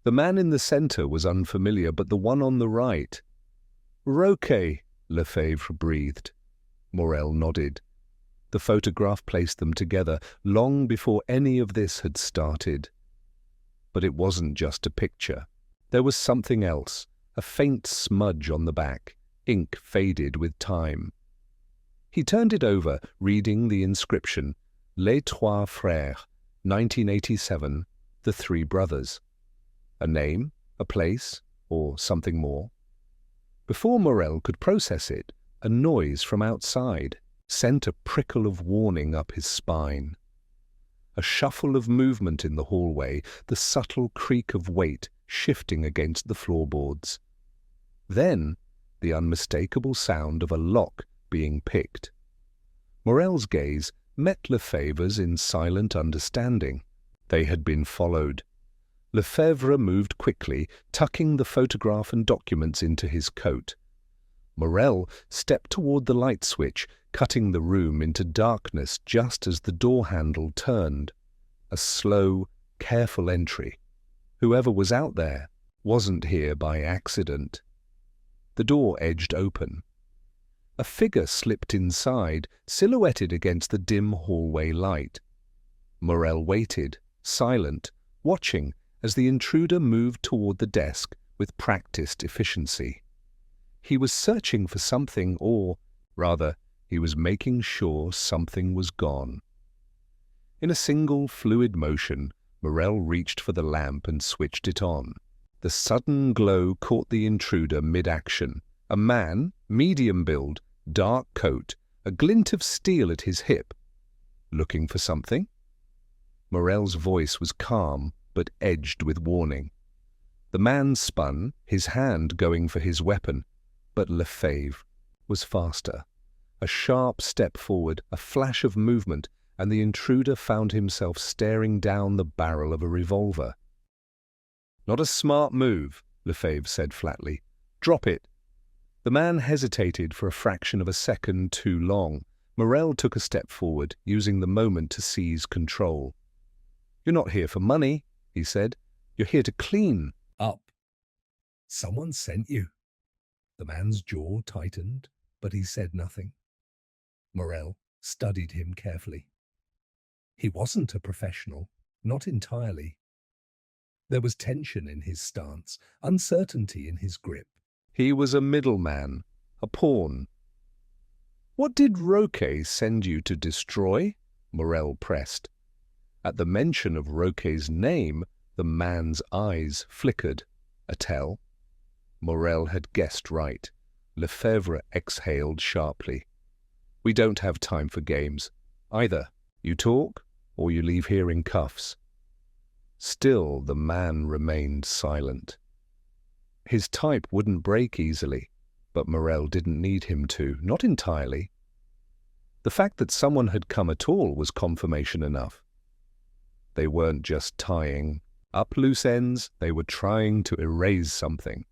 The man in the centre was unfamiliar, but the one on the right— "Roquet," Lefebvre breathed. Morel nodded. The photograph placed them together long before any of this had started. But it wasn't just a picture. There was something else, a faint smudge on the back, ink faded with time. He turned it over, reading the inscription, Les Trois Frères, 1987, The Three Brothers. A name, a place, or something more? Before Morel could process it, a noise from outside sent a prickle of warning up his spine. A shuffle of movement in the hallway, the subtle creak of weight shifting against the floorboards. Then, the unmistakable sound of a lock being picked. Morel's gaze met Lefebvre's in silent understanding. They had been followed. Lefebvre moved quickly, tucking the photograph and documents into his coat. Morel stepped toward the light switch, cutting the room into darkness just as the door handle turned. A slow, careful entry. Whoever was out there wasn't here by accident. The door edged open. A figure slipped inside, silhouetted against the dim hallway light. Morel waited, silent, watching as the intruder moved toward the desk with practiced efficiency. He was searching for something, or, rather, he was making sure something was gone. In a single fluid motion, Morel reached for the lamp and switched it on. The sudden glow caught the intruder mid-action. A man, medium build, dark coat, a glint of steel at his hip. Looking for something? Morel's voice was calm, but edged with warning. The man spun, his hand going for his weapon, but Lefebvre was faster. A sharp step forward, a flash of movement, and the intruder found himself staring down the barrel of a revolver. "Not a smart move," Lefebvre said flatly. "Drop it." The man hesitated for a fraction of a second too long. Morel took a step forward, using the moment to seize control. "You're not here for money," he said. "You're here to clean Up. Someone sent you." The man's jaw tightened, but he said nothing. Morel studied him carefully. He wasn't a professional, not entirely. There was tension in his stance, uncertainty in his grip. He was a middleman, a pawn. "What did Roquet send you to destroy?" Morel pressed. At the mention of Roquet's name, the man's eyes flickered. A tell? Morel had guessed right. Lefebvre exhaled sharply. "We don't have time for games. Either you talk, or you leave here in cuffs." Still the man remained silent. His type wouldn't break easily, but Morel didn't need him to, not entirely. The fact that someone had come at all was confirmation enough. They weren't just tying up loose ends, they were trying to erase something.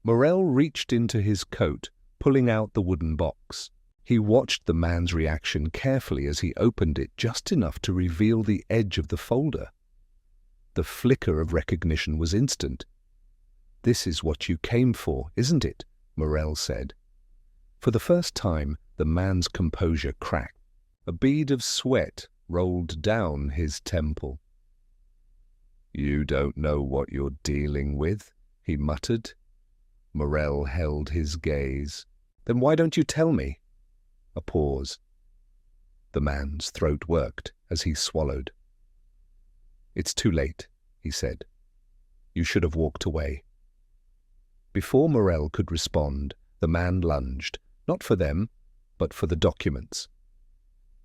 Morel reached into his coat, pulling out the wooden box. He watched the man's reaction carefully as he opened it just enough to reveal the edge of the folder. The flicker of recognition was instant. "This is what you came for, isn't it?" Morel said. For the first time, the man's composure cracked. A bead of sweat rolled down his temple. "You don't know what you're dealing with," he muttered. Morel held his gaze. "Then why don't you tell me?" A pause. The man's throat worked as he swallowed. "It's too late," he said. "You should have walked away." Before Morel could respond, the man lunged, not for them, but for the documents.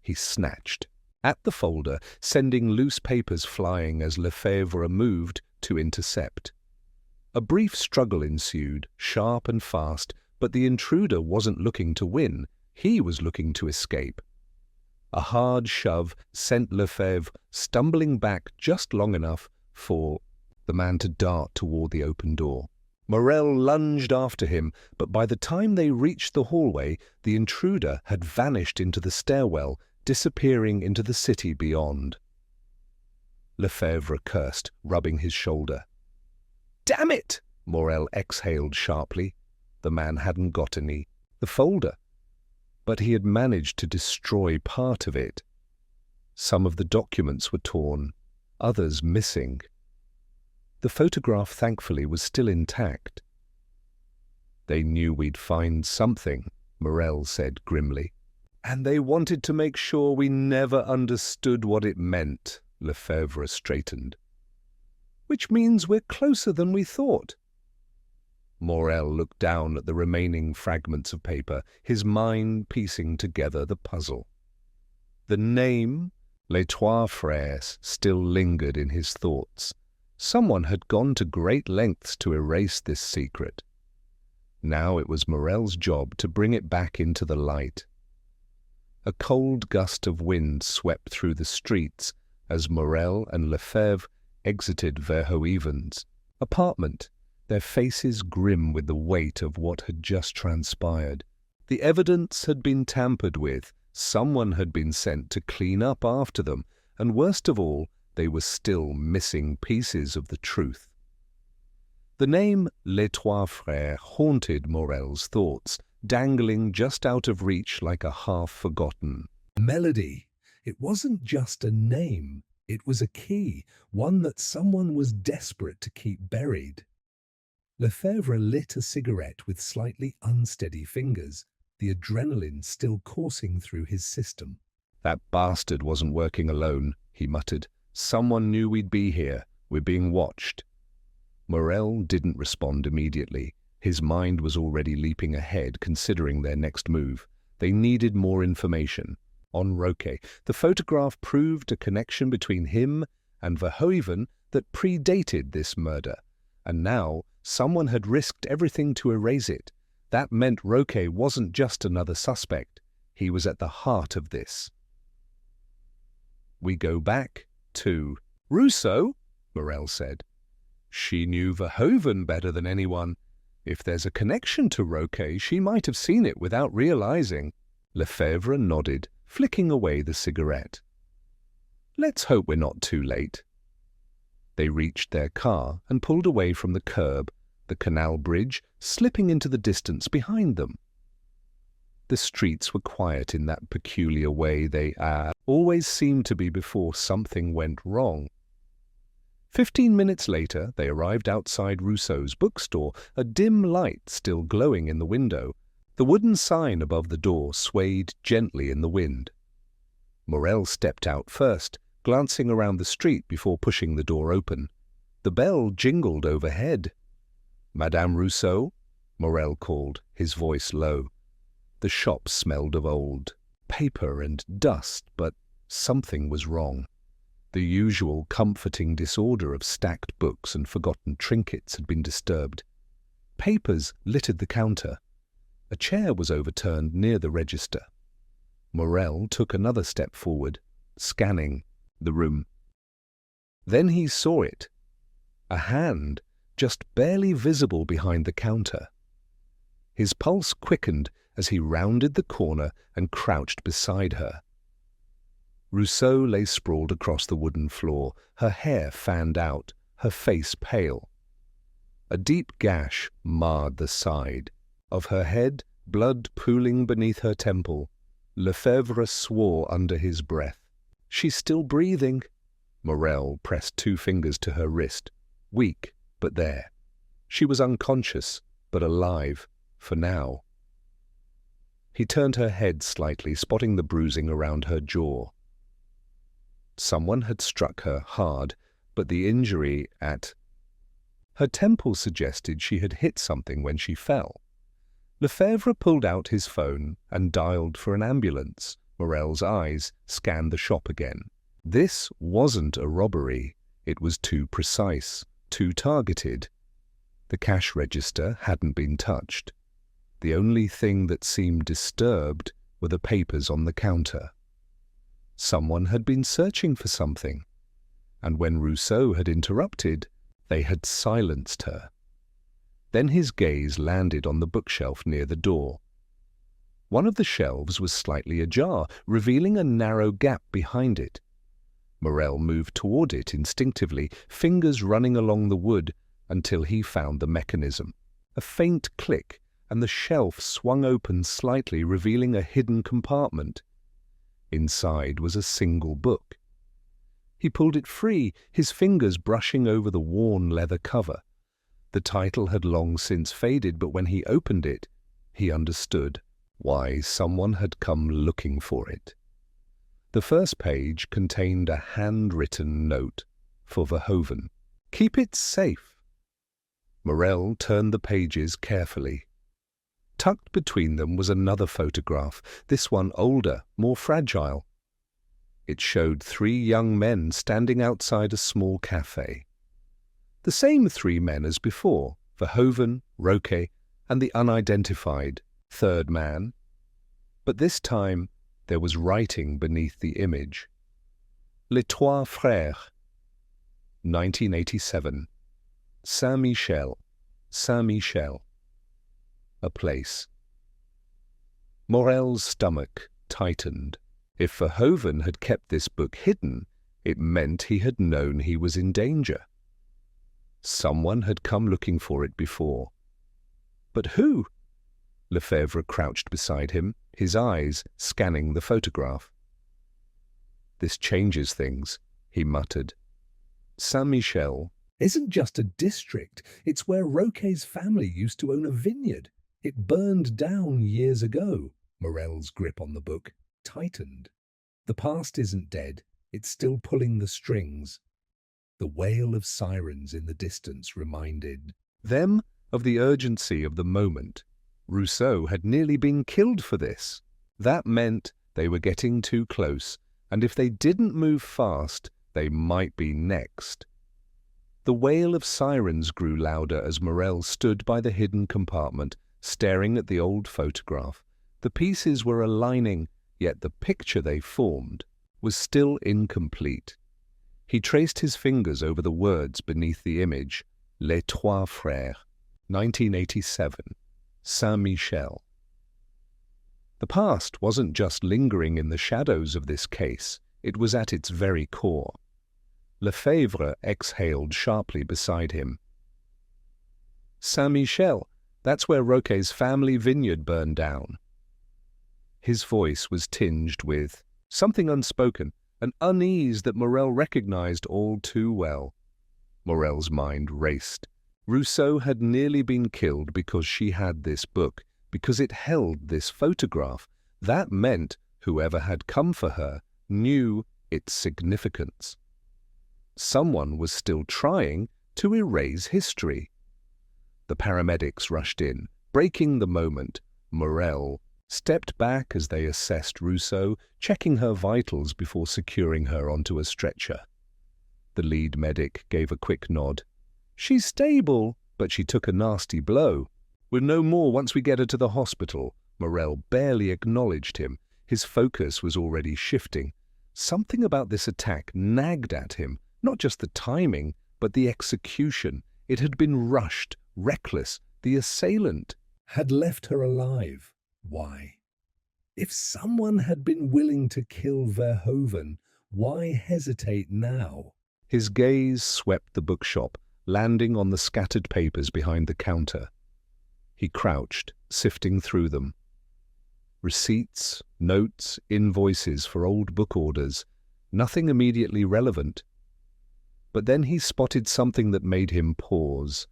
He snatched at the folder, sending loose papers flying as Lefebvre moved to intercept. A brief struggle ensued, sharp and fast, but the intruder wasn't looking to win, he was looking to escape. A hard shove sent Lefebvre stumbling back just long enough for the man to dart toward the open door. Morel lunged after him, but by the time they reached the hallway, the intruder had vanished into the stairwell, disappearing into the city beyond. Lefebvre cursed, rubbing his shoulder. "Damn it!" Morel exhaled sharply. The man hadn't got any. The folder. But he had managed to destroy part of it. Some of the documents were torn, others missing. The photograph, thankfully, was still intact. "They knew we'd find something," Morel said grimly. "And they wanted to make sure we never understood what it meant," Lefebvre straightened. "Which means we're closer than we thought." Morel looked down at the remaining fragments of paper, his mind piecing together the puzzle. The name, Les Trois Frères, still lingered in his thoughts. Someone had gone to great lengths to erase this secret. Now it was Morel's job to bring it back into the light. A cold gust of wind swept through the streets as Morel and Lefebvre exited Verhoeven's apartment, their faces grim with the weight of what had just transpired. The evidence had been tampered with, someone had been sent to clean up after them, and worst of all, they were still missing pieces of the truth. The name Les Trois Frères haunted Morel's thoughts, dangling just out of reach like a half-forgotten melody. It wasn't just a name, it was a key, one that someone was desperate to keep buried. Lefebvre lit a cigarette with slightly unsteady fingers, the adrenaline still coursing through his system. "That bastard wasn't working alone," he muttered. "Someone knew we'd be here. We're being watched." Morel didn't respond immediately. His mind was already leaping ahead, considering their next move. They needed more information. On Roque, the photograph proved a connection between him and Verhoeven that predated this murder. And now, someone had risked everything to erase it. That meant Roque wasn't just another suspect. He was at the heart of this. "We go back to Rousseau," Morel said. "She knew Verhoeven better than anyone. If there's a connection to Roque, she might have seen it without realizing." Lefebvre nodded, flicking away the cigarette. "Let's hope we're not too late." They reached their car and pulled away from the curb, the Canal Bridge slipping into the distance behind them. The streets were quiet in that peculiar way they always seemed to be before something went wrong. 15 minutes later, they arrived outside Rousseau's bookstore, a dim light still glowing in the window. The wooden sign above the door swayed gently in the wind. Morel stepped out first, glancing around the street before pushing the door open. The bell jingled overhead. "Madame Rousseau?" Morel called, his voice low. The shop smelled of old paper and dust, but something was wrong. The usual comforting disorder of stacked books and forgotten trinkets had been disturbed. Papers littered the counter. A chair was overturned near the register. Morel took another step forward, scanning the room. Then he saw it. A hand, just barely visible behind the counter. His pulse quickened as he rounded the corner and crouched beside her. Rousseau lay sprawled across the wooden floor, her hair fanned out, her face pale. A deep gash marred the side. Of her head, blood pooling beneath her temple. Lefebvre swore under his breath. "She's still breathing." Morel pressed 2 fingers to her wrist. Weak, but there. She was unconscious, but alive, for now. He turned her head slightly, spotting the bruising around her jaw. Someone had struck her hard, but the injury at her temple suggested she had hit something when she fell. Lefebvre pulled out his phone and dialed for an ambulance. Morel's eyes scanned the shop again. This wasn't a robbery. It was too precise, too targeted. The cash register hadn't been touched. The only thing that seemed disturbed were the papers on the counter. Someone had been searching for something, and when Rousseau had interrupted, they had silenced her. Then his gaze landed on the bookshelf near the door. One of the shelves was slightly ajar, revealing a narrow gap behind it. Morel moved toward it instinctively, fingers running along the wood until he found the mechanism. A faint click, and the shelf swung open slightly, revealing a hidden compartment. Inside was a single book. He pulled it free, his fingers brushing over the worn leather cover. The title had long since faded, but when he opened it, he understood why someone had come looking for it. The first page contained a handwritten note for Verhoeven. "Keep it safe." Morel turned the pages carefully. Tucked between them was another photograph, this one older, more fragile. It showed 3 young men standing outside a small cafe. The same 3 men as before, Verhoeven, Roquet, and the unidentified third man. But this time there was writing beneath the image. Les Trois Frères, 1987. Saint-Michel, Saint-Michel. A place. Morel's stomach tightened. If Verhoeven had kept this book hidden, it meant he had known he was in danger. Someone had come looking for it before. But who? Lefebvre crouched beside him, his eyes scanning the photograph. "This changes things," he muttered. Saint-Michel isn't just a district, it's where Roquet's family used to own a vineyard. It burned down years ago. Morel's grip on the book tightened. The past isn't dead, it's still pulling the strings. The wail of sirens in the distance reminded them of the urgency of the moment. Rousseau had nearly been killed for this. That meant they were getting too close, and if they didn't move fast, they might be next. The wail of sirens grew louder as Morel stood by the hidden compartment, staring at the old photograph. The pieces were aligning, yet the picture they formed was still incomplete. He traced his fingers over the words beneath the image. Les Trois Frères, 1987. Saint-Michel. The past wasn't just lingering in the shadows of this case, it was at its very core. Lefebvre exhaled sharply beside him. Saint-Michel, that's where Roquet's family vineyard burned down. His voice was tinged with something unspoken, an unease that Morel recognized all too well. Morel's mind raced. Rousseau had nearly been killed because she had this book, because it held this photograph. That meant whoever had come for her knew its significance. Someone was still trying to erase history. The paramedics rushed in, breaking the moment. Morel stepped back as they assessed Rousseau, checking her vitals before securing her onto a stretcher. The lead medic gave a quick nod. "She's stable, but she took a nasty blow. We'll know more once we get her to the hospital." Morel barely acknowledged him. His focus was already shifting. Something about this attack nagged at him, not just the timing, but the execution. It had been rushed, reckless. The assailant had left her alive. Why? If someone had been willing to kill Verhoeven, why hesitate now? His gaze swept the bookshop, landing on the scattered papers behind the counter. He crouched, sifting through them. Receipts, notes, invoices for old book orders, nothing immediately relevant. But then he spotted something that made him pause.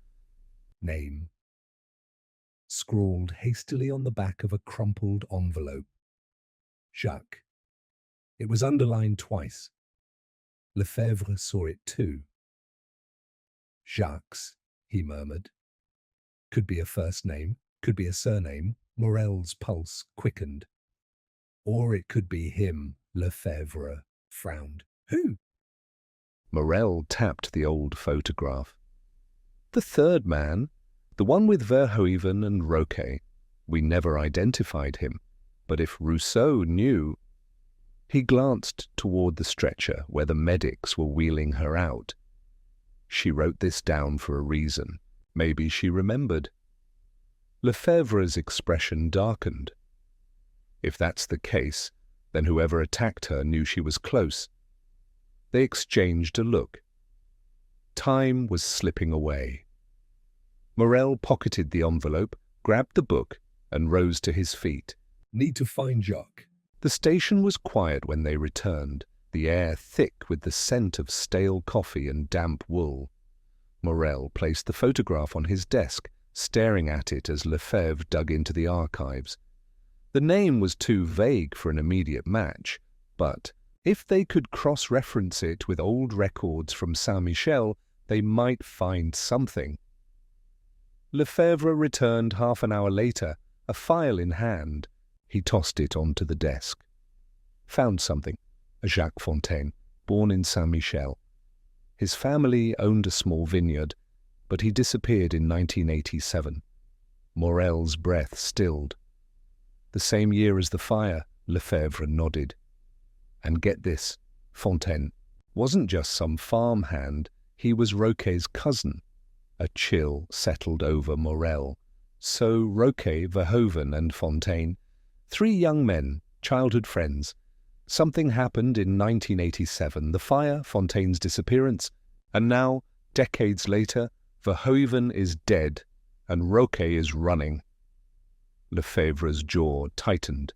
Name, scrawled hastily on the back of a crumpled envelope. Jacques. It was underlined twice. Lefebvre saw it too. Jacques, he murmured. Could be a first name, could be a surname. Morel's pulse quickened. Or it could be him. Lefebvre frowned. Who? Morel tapped the old photograph. The third man, the one with Verhoeven and Roquet. We never identified him, but if Rousseau knew... He glanced toward the stretcher where the medics were wheeling her out. She wrote this down for a reason. Maybe she remembered. Lefebvre's expression darkened. If that's the case, then whoever attacked her knew she was close. They exchanged a look. Time was slipping away. Morel pocketed the envelope, grabbed the book, and rose to his feet. Need to find Jacques. The station was quiet when they returned, the air thick with the scent of stale coffee and damp wool. Morel placed the photograph on his desk, staring at it as Lefebvre dug into the archives. The name was too vague for an immediate match, but if they could cross-reference it with old records from Saint-Michel, they might find something. Lefebvre returned half an hour later, a file in hand. He tossed it onto the desk. Found something. A Jacques Fontaine, born in Saint-Michel. His family owned a small vineyard, but he disappeared in 1987. Morel's breath stilled. The same year as the fire, Lefebvre nodded. And get this, Fontaine wasn't just some farmhand, he was Roquet's cousin. A chill settled over Morel. So Roquet, Verhoeven and Fontaine, 3 young men, childhood friends. Something happened in 1987, the fire, Fontaine's disappearance, and now, decades later, Verhoeven is dead and Roquet is running. Lefebvre's jaw tightened.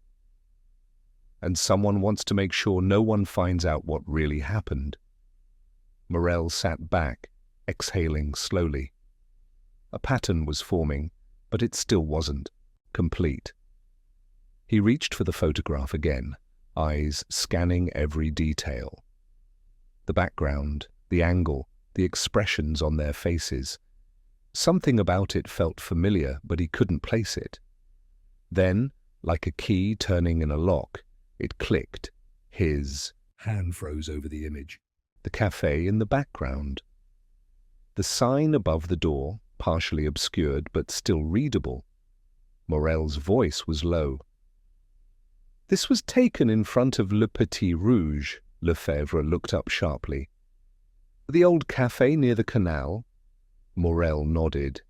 And someone wants to make sure no one finds out what really happened. Morel sat back, exhaling slowly. A pattern was forming, but it still wasn't complete. He reached for the photograph again, eyes scanning every detail. The background, the angle, the expressions on their faces. Something about it felt familiar, but he couldn't place it. Then, like a key turning in a lock, it clicked. His hand froze over the image. The cafe in the background. The sign above the door, partially obscured but still readable. Morel's voice was low. This was taken in front of Le Petit Rouge. Lefebvre looked up sharply. The old cafe near the canal? Morel nodded.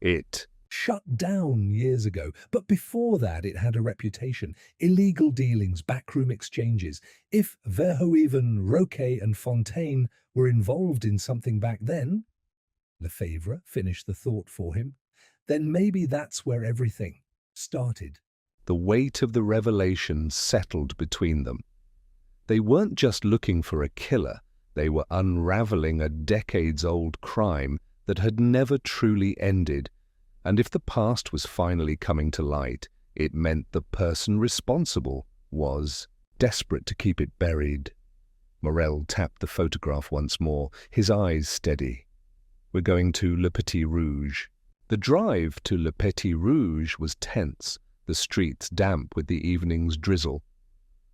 It shut down years ago, but before that it had a reputation. Illegal dealings, backroom exchanges. If Verhoeven, Roquet and Fontaine were involved in something back then, Lefebvre finished the thought for him, then maybe that's where everything started. The weight of the revelation settled between them. They weren't just looking for a killer, they were unraveling a decades-old crime that had never truly ended. And if the past was finally coming to light, it meant the person responsible was desperate to keep it buried. Morel tapped the photograph once more, his eyes steady. We're going to Le Petit Rouge. The drive to Le Petit Rouge was tense, the streets damp with the evening's drizzle.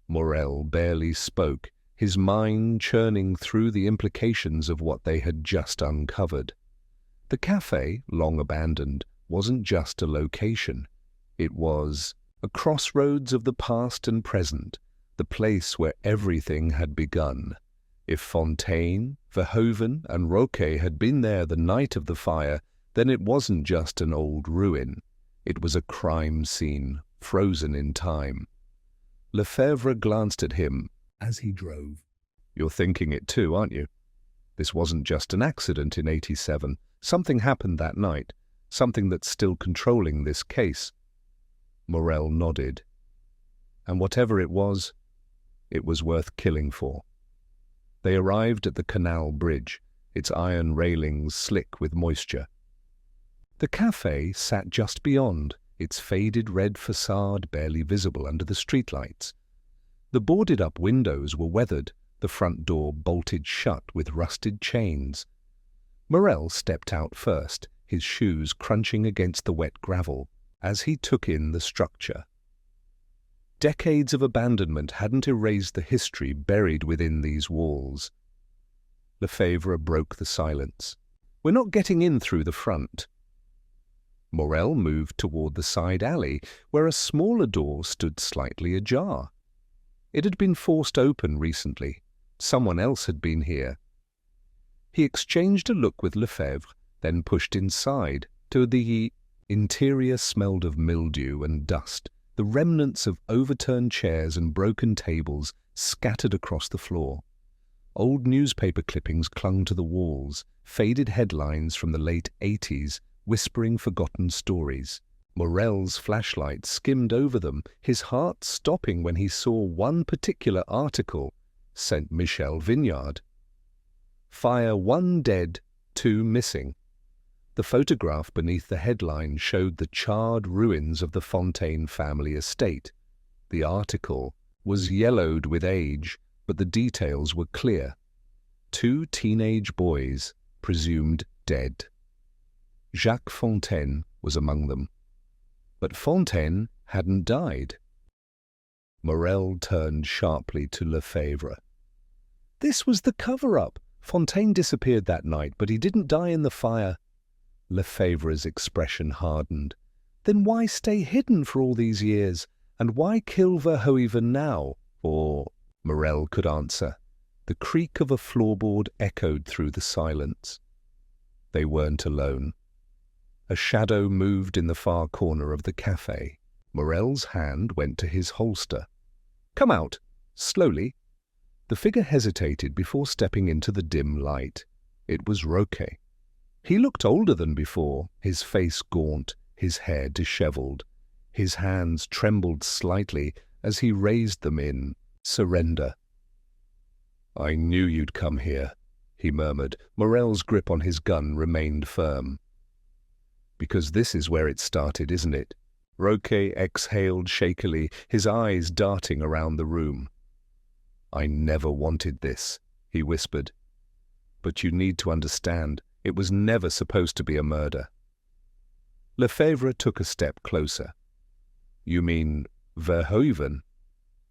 Morel barely spoke, his mind churning through the implications of what they had just uncovered. The cafe, long abandoned, wasn't just a location. It was a crossroads of the past and present, the place where everything had begun. If Fontaine, Verhoeven and Roquet had been there the night of the fire, then it wasn't just an old ruin. It was a crime scene, frozen in time. Lefebvre glanced at him as he drove. You're thinking it too, aren't you? This wasn't just an accident in 87. Something happened that night, something that's still controlling this case. Morel nodded. And whatever it was worth killing for. They arrived at the Canal Bridge, its iron railings slick with moisture. The cafe sat just beyond, its faded red facade barely visible under the streetlights. The boarded-up windows were weathered, the front door bolted shut with rusted chains. Morel stepped out first, his shoes crunching against the wet gravel, as he took in the structure. Decades of abandonment hadn't erased the history buried within these walls. Lefebvre broke the silence. We're not getting in through the front. Morel moved toward the side alley, where a smaller door stood slightly ajar. It had been forced open recently. Someone else had been here. He exchanged a look with Lefebvre, then pushed inside. To the interior smelled of mildew and dust, the remnants of overturned chairs and broken tables scattered across the floor. Old newspaper clippings clung to the walls, faded headlines from the late 80s, whispering forgotten stories. Morel's flashlight skimmed over them, his heart stopping when he saw one particular article, Saint Michel Vineyard. Fire 1 dead, 2 missing. The photograph beneath the headline showed the charred ruins of the Fontaine family estate. The article was yellowed with age, but the details were clear. 2 teenage boys, presumed dead. Jacques Fontaine was among them. But Fontaine hadn't died. Morel turned sharply to Lefebvre. This was the cover-up. Fontaine disappeared that night, but he didn't die in the fire. Lefebvre's expression hardened. Then why stay hidden for all these years? And why kill Verhoeven now? Or Morel could answer. The creak of a floorboard echoed through the silence. They weren't alone. A shadow moved in the far corner of the café. Morel's hand went to his holster. "Come out, slowly." The figure hesitated before stepping into the dim light. It was Roquet. He looked older than before, his face gaunt, his hair disheveled. His hands trembled slightly as he raised them in surrender. "I knew you'd come here," he murmured. Morel's grip on his gun remained firm. "Because this is where it started, isn't it?" Roquet exhaled shakily, his eyes darting around the room. "I never wanted this," he whispered. "But you need to understand, it was never supposed to be a murder." Lefebvre took a step closer. "You mean Verhoeven?"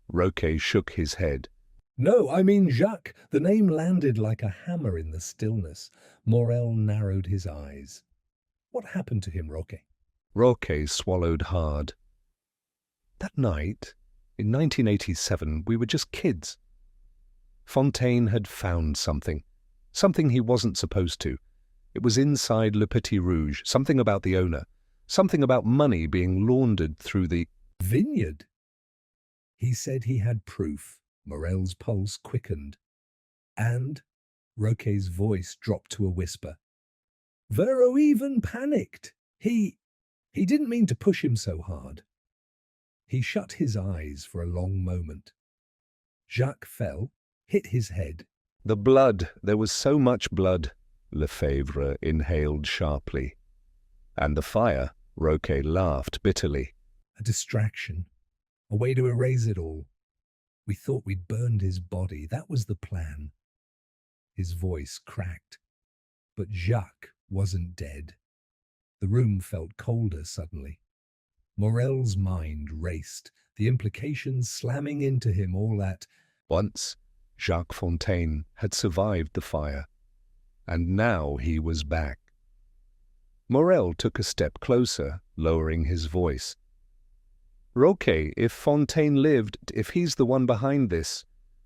Roquet shook his head. No, I mean Jacques. The name landed like a hammer in the stillness. Morel narrowed his eyes. What happened to him, Roquet? Roquet swallowed hard. "That night, in 1987, we were just kids. Fontaine had found something he wasn't supposed to. It was inside Le Petit Rouge, something about the owner, something about money being laundered through the vineyard." He said he had proof. Morel's pulse quickened. And Roquet's voice dropped to a whisper. Verhoeven panicked. He didn't mean to push him so hard. He shut his eyes for a long moment. Jacques fell, hit his head. "The blood, there was so much blood," Lefebvre inhaled sharply. "And the fire," Roquet laughed bitterly. A distraction, a way to erase it all. We thought we'd burned his body. That was the plan. His voice cracked. But Jacques wasn't dead. The room felt colder suddenly. Morel's mind raced, the implications slamming into him all at once. Jacques Fontaine had survived the fire, and now he was back. Morel took a step closer, lowering his voice. "Roquet, if Fontaine lived, if he's the one behind this,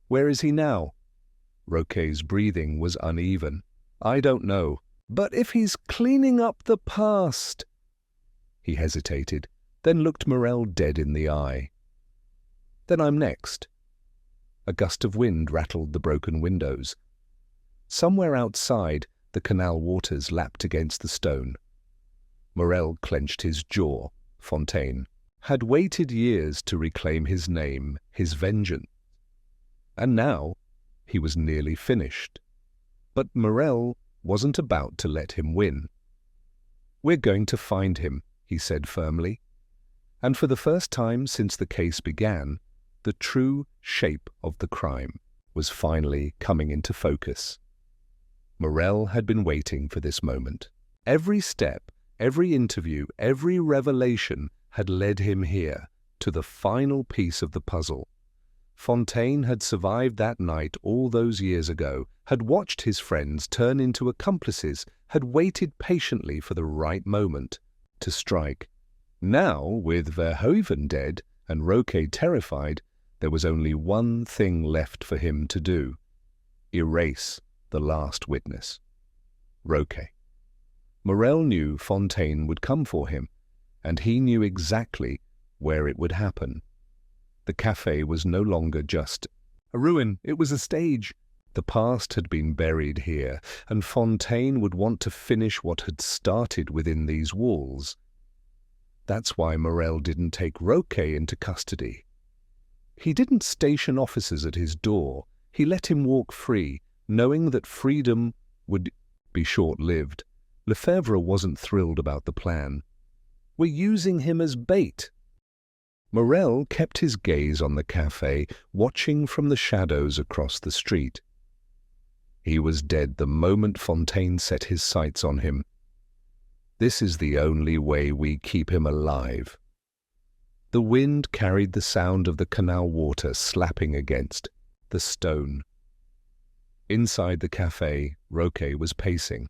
where is he now?" Roquet's breathing was uneven. "I don't know. But if he's cleaning up the past—" He hesitated, then looked Morel dead in the eye. "Then I'm next." A gust of wind rattled the broken windows. Somewhere outside, the canal waters lapped against the stone. Morel clenched his jaw. Fontaine had waited years to reclaim his name, his vengeance. And now he was nearly finished. But Morel wasn't about to let him win. "We're going to find him," he said firmly. And for the first time since the case began, the true shape of the crime was finally coming into focus. Morel had been waiting for this moment. Every step, every interview, every revelation had led him here, to the final piece of the puzzle. Fontaine had survived that night all those years ago, had watched his friends turn into accomplices, had waited patiently for the right moment to strike. Now, with Verhoeven dead and Roquet terrified, there was only one thing left for him to do: erase the last witness. Roquet. Morel knew Fontaine would come for him, and he knew exactly where it would happen. The café was no longer just a ruin, it was a stage. The past had been buried here, and Fontaine would want to finish what had started within these walls. That's why Morel didn't take Roquet into custody. He didn't station officers at his door. He let him walk free, knowing that freedom would be short-lived. Lefebvre wasn't thrilled about the plan. We're using him as bait. Morel kept his gaze on the café, watching from the shadows across the street. He was dead the moment Fontaine set his sights on him. This is the only way we keep him alive. The wind carried the sound of the canal water slapping against the stone. Inside the café, Roquet was pacing.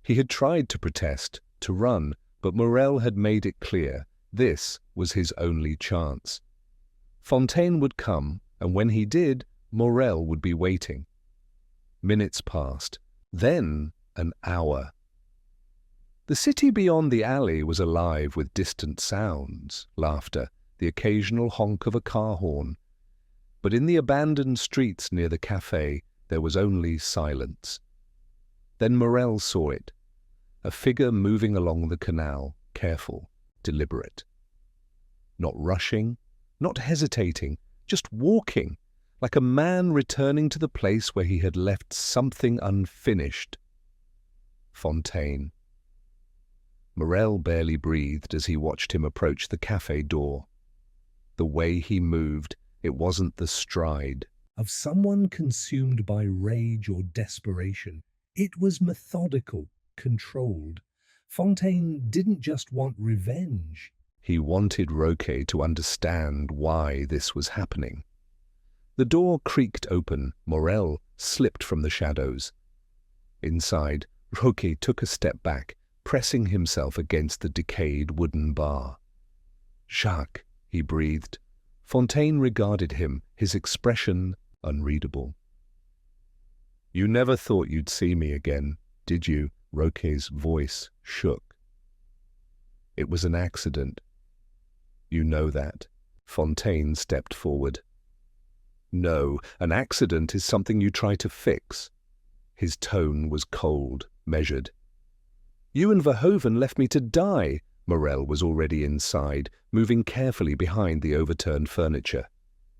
He had tried to protest, to run, but Morel had made it clear this was his only chance. Fontaine would come, and when he did, Morel would be waiting. Minutes passed, then an hour. The city beyond the alley was alive with distant sounds, laughter, the occasional honk of a car horn. But in the abandoned streets near the café, there was only silence. Then Morel saw it, a figure moving along the canal, careful, deliberate. Not rushing, not hesitating, just walking, like a man returning to the place where he had left something unfinished. Fontaine. Morel barely breathed as he watched him approach the café door. The way he moved, it wasn't the stride of someone consumed by rage or desperation. It was methodical, controlled. Fontaine didn't just want revenge. He wanted Roquet to understand why this was happening. The door creaked open. Morel slipped from the shadows. Inside, Roquet took a step back, pressing himself against the decayed wooden bar. "Jacques," he breathed. Fontaine regarded him, his expression unreadable. "You never thought you'd see me again, did you?" Roquet's voice shook. "It was an accident. You know that." Fontaine stepped forward. "No, an accident is something you try to fix." His tone was cold, measured. "You and Verhoeven left me to die." Morel was already inside, moving carefully behind the overturned furniture.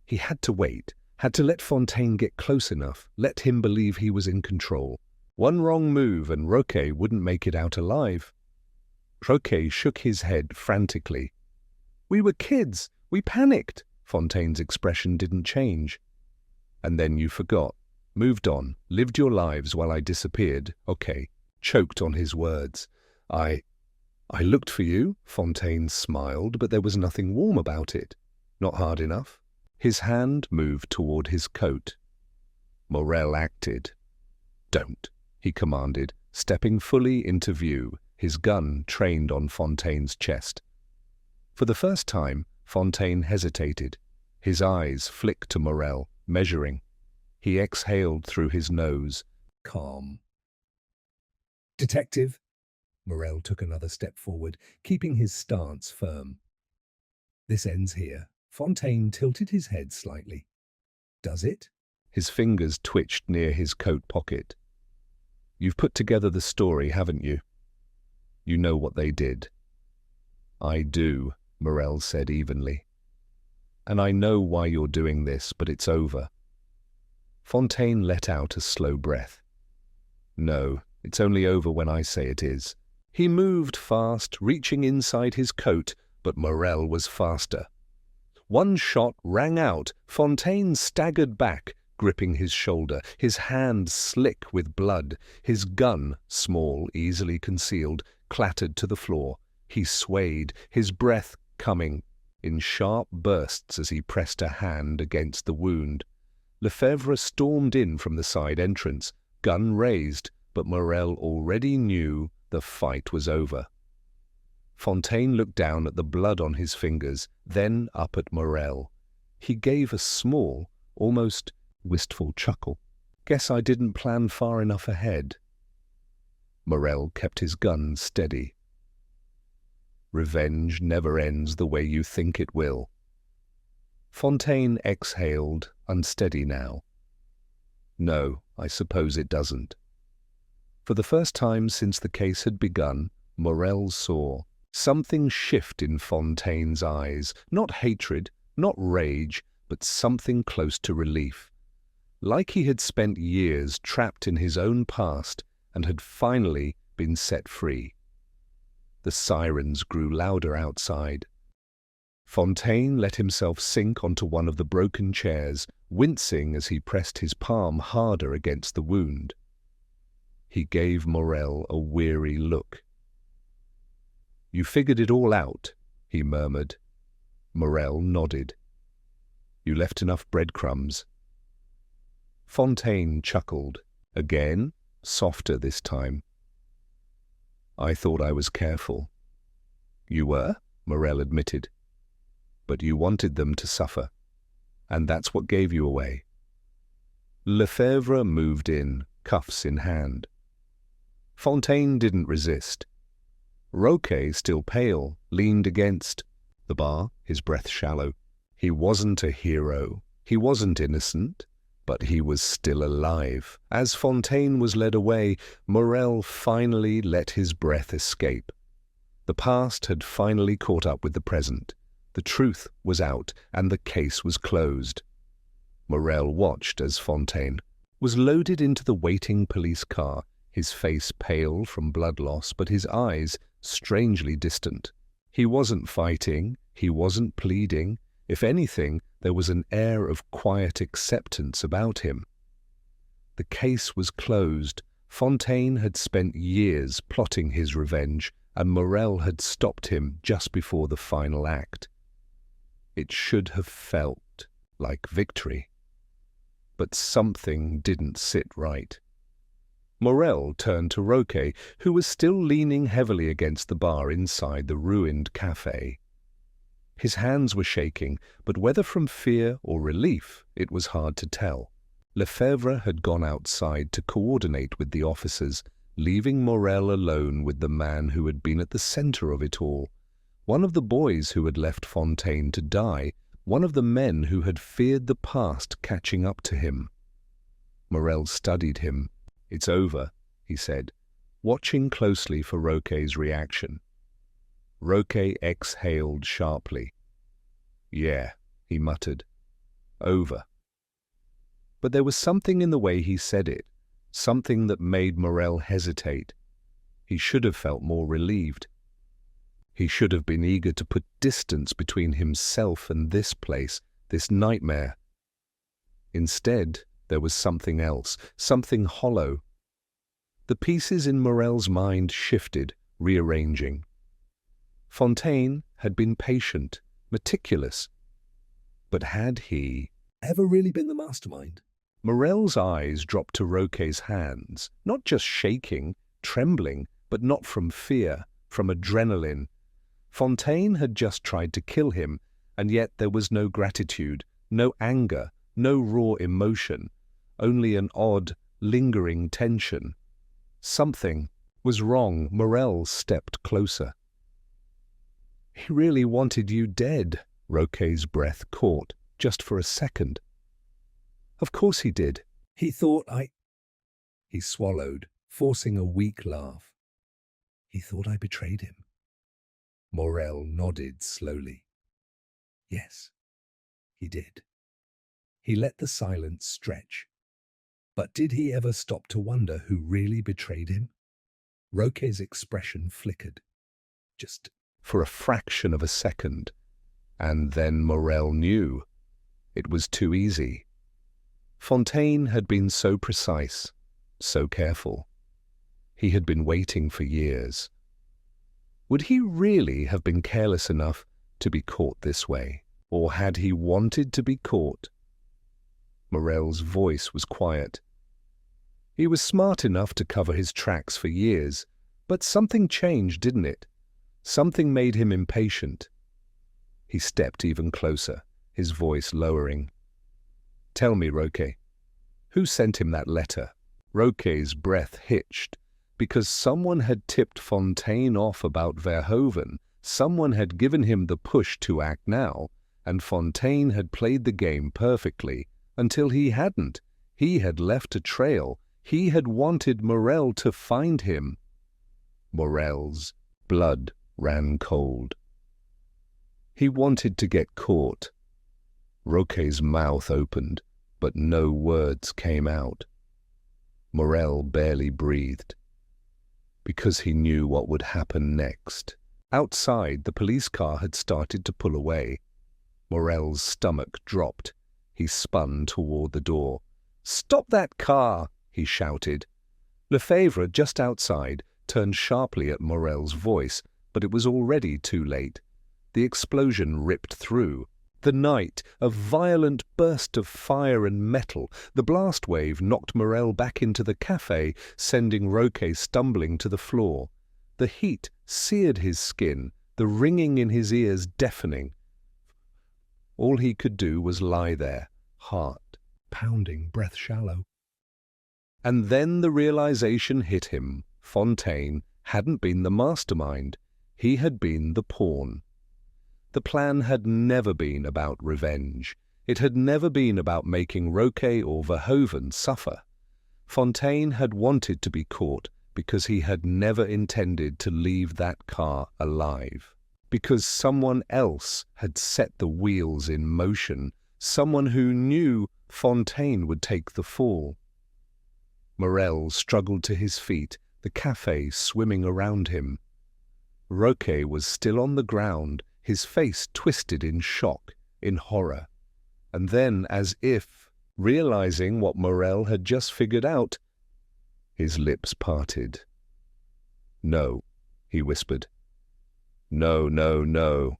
He had to wait, had to let Fontaine get close enough, let him believe he was in control. One wrong move and Roquet wouldn't make it out alive. Roquet shook his head frantically. "We were kids. We panicked." Fontaine's expression didn't change. "And then you forgot, moved on, lived your lives while I disappeared." Okay, choked on his words. I looked for you." Fontaine smiled, but there was nothing warm about it. Not hard enough. His hand moved toward his coat. Morel acted. "Don't," he commanded, stepping fully into view, his gun trained on Fontaine's chest. For the first time, Fontaine hesitated. His eyes flicked to Morel, measuring. He exhaled through his nose. Calm. "Detective." Morel took another step forward, keeping his stance firm. "This ends here." Fontaine tilted his head slightly. "Does it?" His fingers twitched near his coat pocket. "You've put together the story, haven't you? You know what they did." "I do," Morel said evenly. "And I know why you're doing this, but it's over." Fontaine let out a slow breath. "No, it's only over when I say it is." He moved fast, reaching inside his coat, but Morel was faster. One shot rang out. Fontaine staggered back, gripping his shoulder, his hand slick with blood. His gun, small, easily concealed, clattered to the floor. He swayed, his breath coming in sharp bursts as he pressed a hand against the wound. Lefebvre stormed in from the side entrance, gun raised, but Morel already knew the fight was over. Fontaine looked down at the blood on his fingers, then up at Morel. He gave a small, almost wistful chuckle. "Guess I didn't plan far enough ahead." Morel kept his gun steady. Revenge never ends the way you think it will. Fontaine exhaled, unsteady now. No, I suppose it doesn't. For the first time since the case had begun, Morel saw something shift in Fontaine's eyes, not hatred, not rage, but something close to relief. Like he had spent years trapped in his own past and had finally been set free. The sirens grew louder outside. Fontaine let himself sink onto one of the broken chairs, wincing as he pressed his palm harder against the wound. He gave Morel a weary look. "You figured it all out," he murmured. Morel nodded. "You left enough breadcrumbs." Fontaine chuckled. Again, softer this time. "I thought I was careful." "You were," Morel admitted. "But you wanted them to suffer, and that's what gave you away." Lefebvre moved in, cuffs in hand. Fontaine didn't resist. Roquet, still pale, leaned against the bar, his breath shallow. He wasn't a hero. He wasn't innocent. But he was still alive. As Fontaine was led away, Morel finally let his breath escape. The past had finally caught up with the present. The truth was out, and the case was closed. Morel watched as Fontaine was loaded into the waiting police car, his face pale from blood loss, but his eyes strangely distant. He wasn't fighting, he wasn't pleading. If anything, there was an air of quiet acceptance about him. The case was closed. Fontaine had spent years plotting his revenge, and Morel had stopped him just before the final act. It should have felt like victory. But something didn't sit right. Morel turned to Roquet, who was still leaning heavily against the bar inside the ruined café. His hands were shaking, but whether from fear or relief, it was hard to tell. Lefebvre had gone outside to coordinate with the officers, leaving Morel alone with the man who had been at the center of it all, one of the boys who had left Fontaine to die, one of the men who had feared the past catching up to him. Morel studied him. "It's over," he said, watching closely for Roquet's reaction. Roquet exhaled sharply. "Yeah," he muttered. "Over." But there was something in the way he said it, something that made Morel hesitate. He should have felt more relieved. He should have been eager to put distance between himself and this place, this nightmare. Instead, there was something else, something hollow. The pieces in Morel's mind shifted, rearranging. Fontaine had been patient, meticulous. But had he Ever really been the mastermind? Morel's eyes dropped to Roquet's hands, not just shaking, trembling, but not from fear, from adrenaline. Fontaine had just tried to kill him, and yet there was no gratitude, no anger, no raw emotion, only an odd, lingering tension. Something was wrong. Morel stepped closer. "He really wanted you dead," Roquet's breath caught, just for a second. "Of course he did." He thought He swallowed, forcing a weak laugh. "He thought I betrayed him." Morel nodded slowly. "Yes, he did." He let the silence stretch. But did he ever stop to wonder who really betrayed him? Roquet's expression flickered. Just for a fraction of a second, and then Morel knew. It was too easy. Fontaine had been so precise, so careful. He had been waiting for years. Would he really have been careless enough to be caught this way? Or had he wanted to be caught? Morel's voice was quiet. He was smart enough to cover his tracks for years, but something changed, didn't it? Something made him impatient. He stepped even closer, his voice lowering. "Tell me, Roquet, who sent him that letter?" Roquet's breath hitched, because someone had tipped Fontaine off about Verhoeven, someone had given him the push to act now, and Fontaine had played the game perfectly, until he hadn't. He had left a trail. He had wanted Morel to find him. Morel's blood ran cold. He wanted to get caught. Roquet's mouth opened, but no words came out. Morel barely breathed, because he knew what would happen next. Outside, the police car had started to pull away. Morel's stomach dropped. He spun toward the door. "Stop that car!" he shouted. Lefebvre, just outside, turned sharply at Morel's voice, but it was already too late. The explosion ripped through. The night, a violent burst of fire and metal. The blast wave knocked Morel back into the café, sending Roquet stumbling to the floor. The heat seared his skin, the ringing in his ears deafening. All he could do was lie there, heart Pounding, breath shallow. And then the realization hit him. Fontaine hadn't been the mastermind. He had been the pawn. The plan had never been about revenge. It had never been about making Roquet or Verhoeven suffer. Fontaine had wanted to be caught because he had never intended to leave that car alive. Because someone else had set the wheels in motion, someone who knew Fontaine would take the fall. Morel struggled to his feet, the café swimming around him. Roquet was still on the ground, his face twisted in shock, in horror. And then, as if realizing what Morel had just figured out, his lips parted. "No," he whispered. "No, no, no."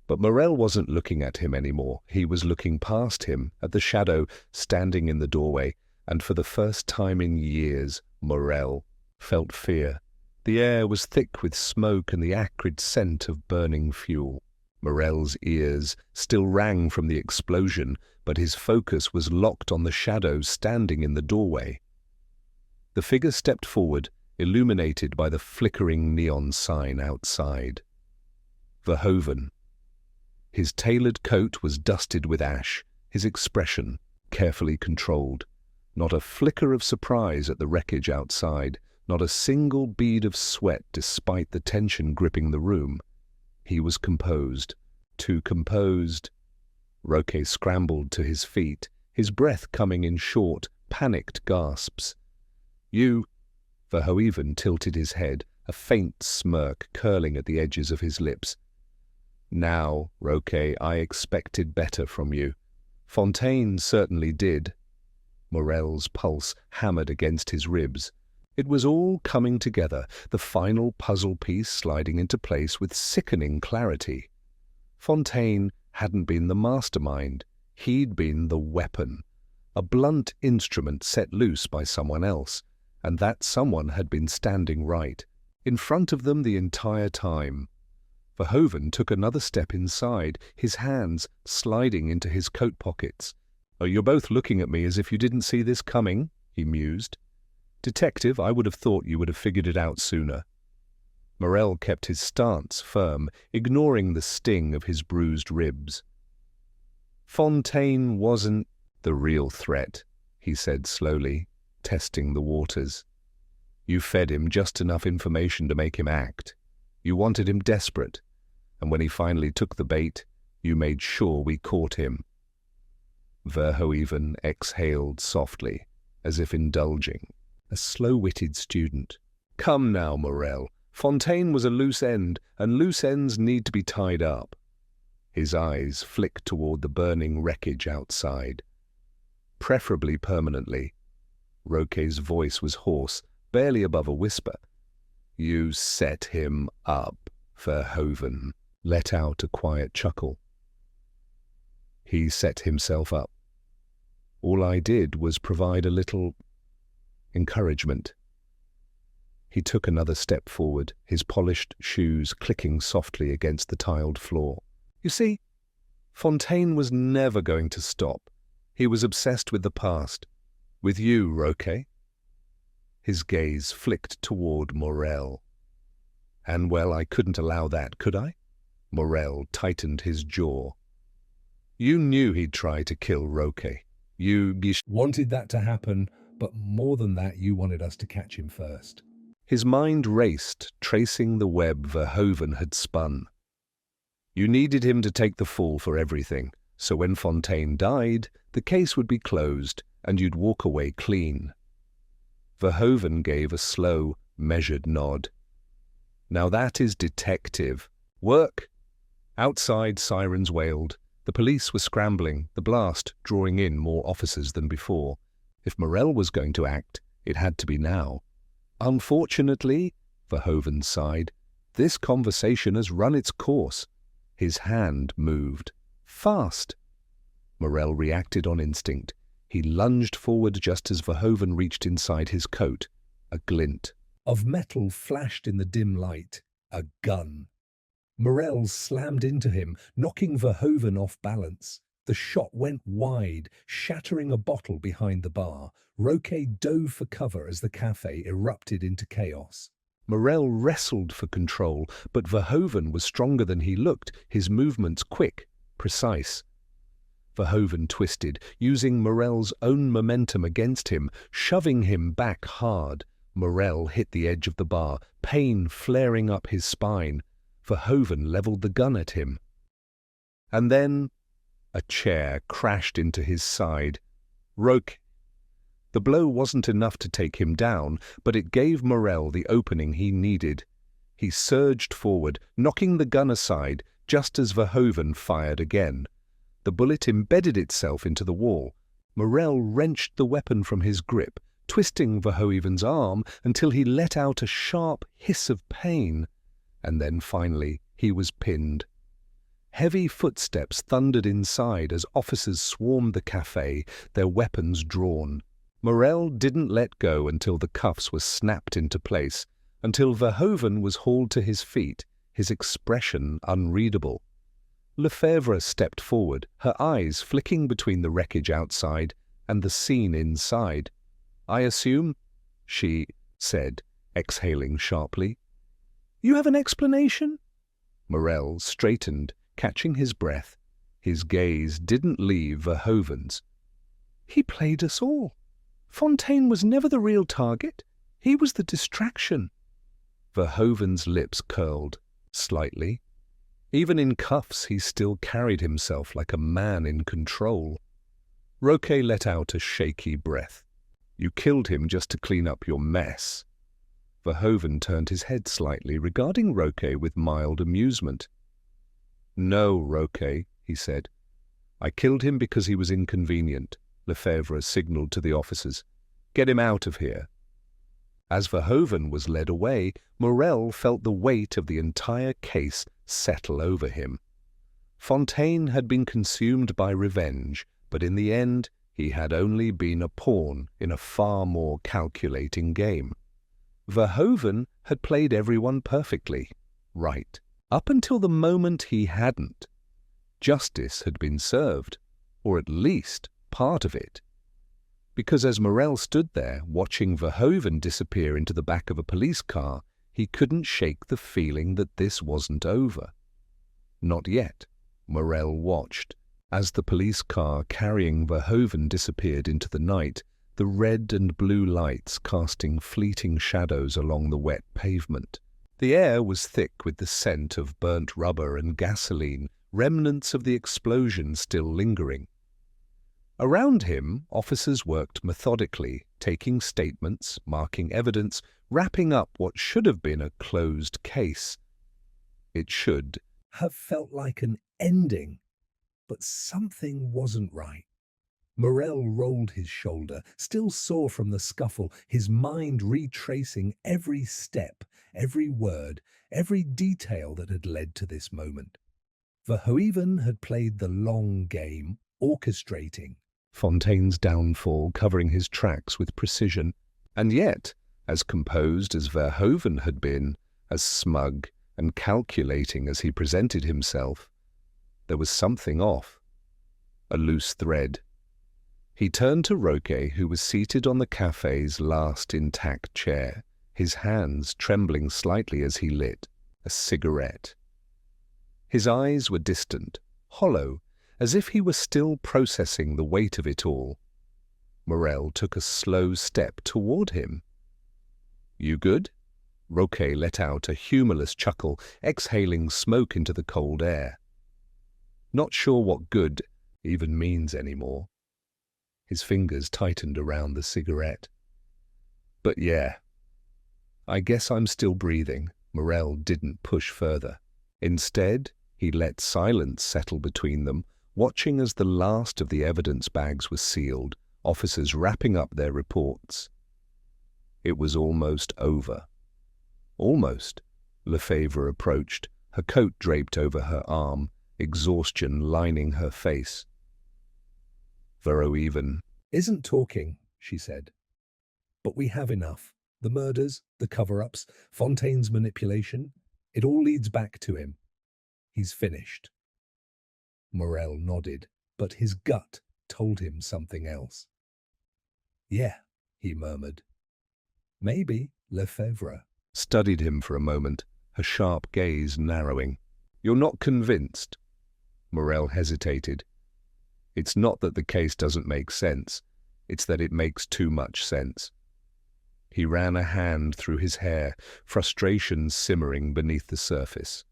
But Morel wasn't looking at him anymore. He was looking past him, at the shadow standing in the doorway, and for the first time in years, Morel felt fear. The air was thick with smoke and the acrid scent of burning fuel. Morel's ears still rang from the explosion, but his focus was locked on the shadow standing in the doorway. The figure stepped forward, illuminated by the flickering neon sign outside. Verhoeven. His tailored coat was dusted with ash, his expression carefully controlled. Not a flicker of surprise at the wreckage outside, not a single bead of sweat despite the tension gripping the room. He was composed, too composed. Roquet scrambled to his feet, his breath coming in short, panicked gasps. "You—" Verhoeven tilted his head, a faint smirk curling at the edges of his lips. "Now, Roquet, I expected better from you. Fontaine certainly did." Morel's pulse hammered against his ribs. It was all coming together, the final puzzle piece sliding into place with sickening clarity. Fontaine hadn't been the mastermind. He'd been the weapon, a blunt instrument set loose by someone else, and that someone had been standing right, in front of them the entire time. Verhoeven took another step inside, his hands sliding into his coat pockets. "Oh, you're both looking at me as if you didn't see this coming," he mused. "Detective, I would have thought you would have figured it out sooner." Morel kept his stance firm, ignoring the sting of his bruised ribs. "Fontaine wasn't the real threat," he said slowly, testing the waters. "You fed him just enough information to make him act. You wanted him desperate, and when he finally took the bait, you made sure we caught him." Verhoeven exhaled softly, as if indulging. A slow-witted student. "Come now, Morel. Fontaine was a loose end, and loose ends need to be tied up." His eyes flicked toward the burning wreckage outside. "Preferably permanently." Roquet's voice was hoarse, barely above a whisper. "You set him up," Verhoeven let out a quiet chuckle. "He set himself up. All I did was provide a little encouragement." He took another step forward, his polished shoes clicking softly against the tiled floor. "You see, Fontaine was never going to stop. He was obsessed with the past. With you, Roquet." His gaze flicked toward Morel. And well, I couldn't allow that, could I? Morel tightened his jaw. You knew he'd try to kill Roque. You wanted that to happen, but more than that, you wanted us to catch him first. His mind raced, tracing the web Verhoeven had spun. You needed him to take the fall for everything, so when Fontaine died, the case would be closed and you'd walk away clean. Verhoeven gave a slow, measured nod. Now that is detective work. Outside, sirens wailed. The police were scrambling, the blast drawing in more officers than before. If Morel was going to act, it had to be now. Unfortunately, Verhoeven sighed, this conversation has run its course. His hand moved. Fast. Morel reacted on instinct. He lunged forward just as Verhoeven reached inside his coat. A glint of metal flashed in the dim light. A gun. Morel slammed into him, knocking Verhoeven off balance. The shot went wide, shattering a bottle behind the bar. Roque dove for cover as the cafe erupted into chaos. Morel wrestled for control, but Verhoeven was stronger than he looked, his movements quick, precise. Verhoeven twisted, using Morel's own momentum against him, shoving him back hard. Morel hit the edge of the bar, pain flaring up his spine. Verhoeven leveled the gun at him. And then a chair crashed into his side. Roque. The blow wasn't enough to take him down, but it gave Morel the opening he needed. He surged forward, knocking the gun aside, just as Verhoeven fired again. The bullet embedded itself into the wall. Morel wrenched the weapon from his grip, twisting Verhoeven's arm until he let out a sharp hiss of pain. And then finally he was pinned. Heavy footsteps thundered inside as officers swarmed the cafe, their weapons drawn. Morel didn't let go until the cuffs were snapped into place, until Verhoeven was hauled to his feet, his expression unreadable. Lefebvre stepped forward, her eyes flicking between the wreckage outside and the scene inside. "I assume," she said, exhaling sharply. "You have an explanation?" Morel straightened, catching his breath. His gaze didn't leave Verhoeven's. "He played us all. Fontaine was never the real target. He was the distraction." Verhoeven's lips curled, slightly. Even in cuffs he still carried himself like a man in control. Roque let out a shaky breath. "You killed him just to clean up your mess." Verhoeven turned his head slightly, regarding Roque with mild amusement. "No, Roque," he said. "I killed him because he was inconvenient," Lefebvre signaled to the officers. "Get him out of here." As Verhoeven was led away, Morel felt the weight of the entire case settle over him. Fontaine had been consumed by revenge, but in the end he had only been a pawn in a far more calculating game. Verhoeven had played everyone perfectly, right, up until the moment he hadn't. Justice had been served, or at least part of it. Because as Morel stood there, watching Verhoeven disappear into the back of a police car, he couldn't shake the feeling that this wasn't over. Not yet, Morel watched. As the police car carrying Verhoeven disappeared into the night, the red and blue lights casting fleeting shadows along the wet pavement. The air was thick with the scent of burnt rubber and gasoline, remnants of the explosion still lingering. Around him, officers worked methodically, taking statements, marking evidence, wrapping up what should have been a closed case. It should have felt like an ending, but something wasn't right. Morel rolled his shoulder, still sore from the scuffle, his mind retracing every step, every word, every detail that had led to this moment. Verhoeven had played the long game, orchestrating Fontaine's downfall, covering his tracks with precision, and yet, as composed as Verhoeven had been, as smug and calculating as he presented himself, there was something off, a loose thread. He turned to Roque, who was seated on the cafe's last intact chair, his hands trembling slightly as he lit a cigarette. His eyes were distant, hollow, as if he were still processing the weight of it all. Morel took a slow step toward him. "You good?" Roque let out a humorless chuckle, exhaling smoke into the cold air. Not sure what good even means anymore. His fingers tightened around the cigarette. "But yeah, I guess I'm still breathing." Morel didn't push further. Instead, he let silence settle between them, watching as the last of the evidence bags was sealed, officers wrapping up their reports. It was almost over. Almost. Lefebvre approached, her coat draped over her arm, exhaustion lining her face. Poirot even "Isn't talking," she said. "But we have enough. The murders, the cover-ups, Fontaine's manipulation, it all leads back to him. He's finished." Morel nodded, but his gut told him something else. "Yeah," he murmured. "Maybe Lefebvre." Studied him for a moment, her sharp gaze narrowing. "You're not convinced?" Morel hesitated. "It's not that the case doesn't make sense. It's that it makes too much sense." He ran a hand through his hair, frustration simmering beneath the surface.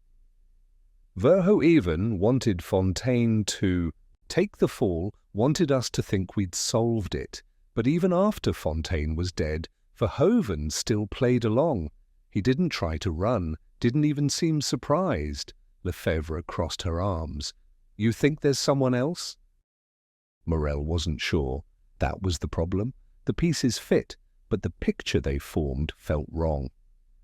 Poirot even wanted Fontaine to take the fall, wanted us to think we'd solved it. But even after Fontaine was dead, Verhoeven still played along. He didn't try to run, didn't even seem surprised. Lefebvre crossed her arms. "You think there's someone else?" Morel wasn't sure. That was the problem. The pieces fit, but the picture they formed felt wrong.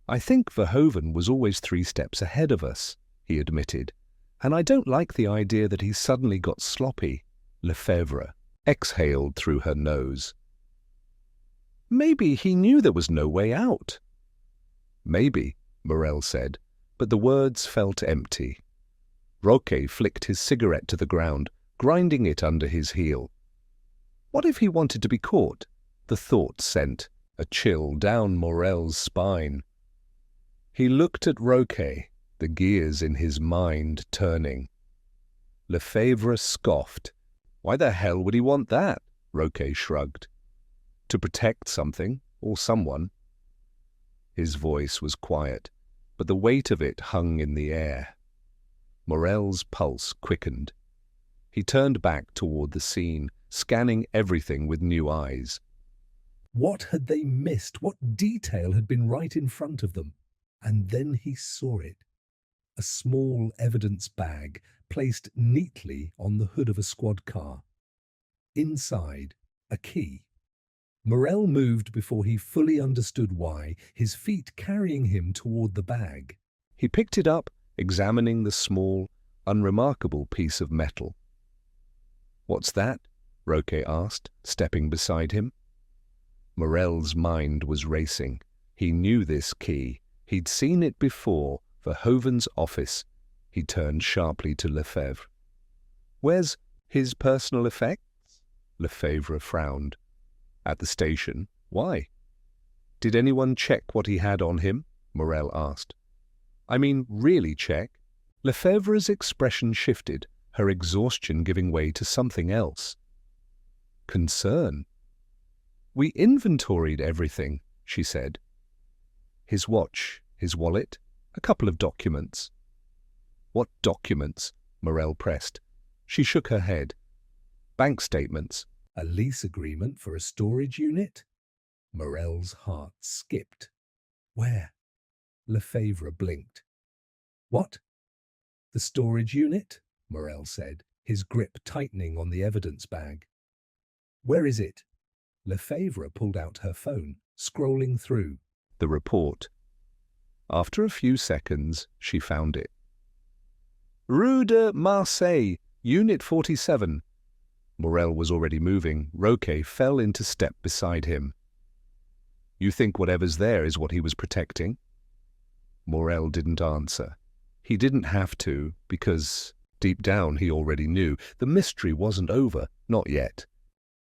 "I think Verhoeven was always 3 steps ahead of us," he admitted. "And I don't like the idea that he suddenly got sloppy." Lefebvre exhaled through her nose. "Maybe he knew there was no way out." "Maybe," Morel said, but the words felt empty. Roque flicked his cigarette to the ground, grinding it under his heel. What if he wanted to be caught? The thought sent a chill down Morel's spine. He looked at Roque, the gears in his mind turning. Lefebvre scoffed. "Why the hell would he want that?" Roque shrugged. "To protect something or someone." His voice was quiet, but the weight of it hung in the air. Morel's pulse quickened. He turned back toward the scene, scanning everything with new eyes. What had they missed? What detail had been right in front of them? And then he saw it. A small evidence bag placed neatly on the hood of a squad car. Inside, a key. Morel moved before he fully understood why, his feet carrying him toward the bag. He picked it up, examining the small, unremarkable piece of metal. "What's that?" Roque asked, stepping beside him. Morel's mind was racing. He knew this key. He'd seen it before, Verhoeven's office. He turned sharply to Lefebvre. "Where's his personal effects?" Lefebvre frowned. "At the station. Why?" "Did anyone check what he had on him?" Morel asked. "I mean, really check?" Lefebvre's expression shifted, her exhaustion giving way to something else. Concern. "We inventoried everything," she said. "His watch, his wallet, a couple of documents." "What documents?" Morel pressed. She shook her head. "Bank statements." A lease agreement for a storage unit? Morel's heart skipped. Where? Lefebvre blinked. What? The storage unit? Morel said, his grip tightening on the evidence bag. Where is it? Lefebvre pulled out her phone, scrolling through. The report. After a few seconds, she found it. Rue de Marseille, Unit 47. Morel was already moving. Roque fell into step beside him. "You think whatever's there is what he was protecting?" Morel didn't answer. He didn't have to, because deep down he already knew the mystery wasn't over, not yet.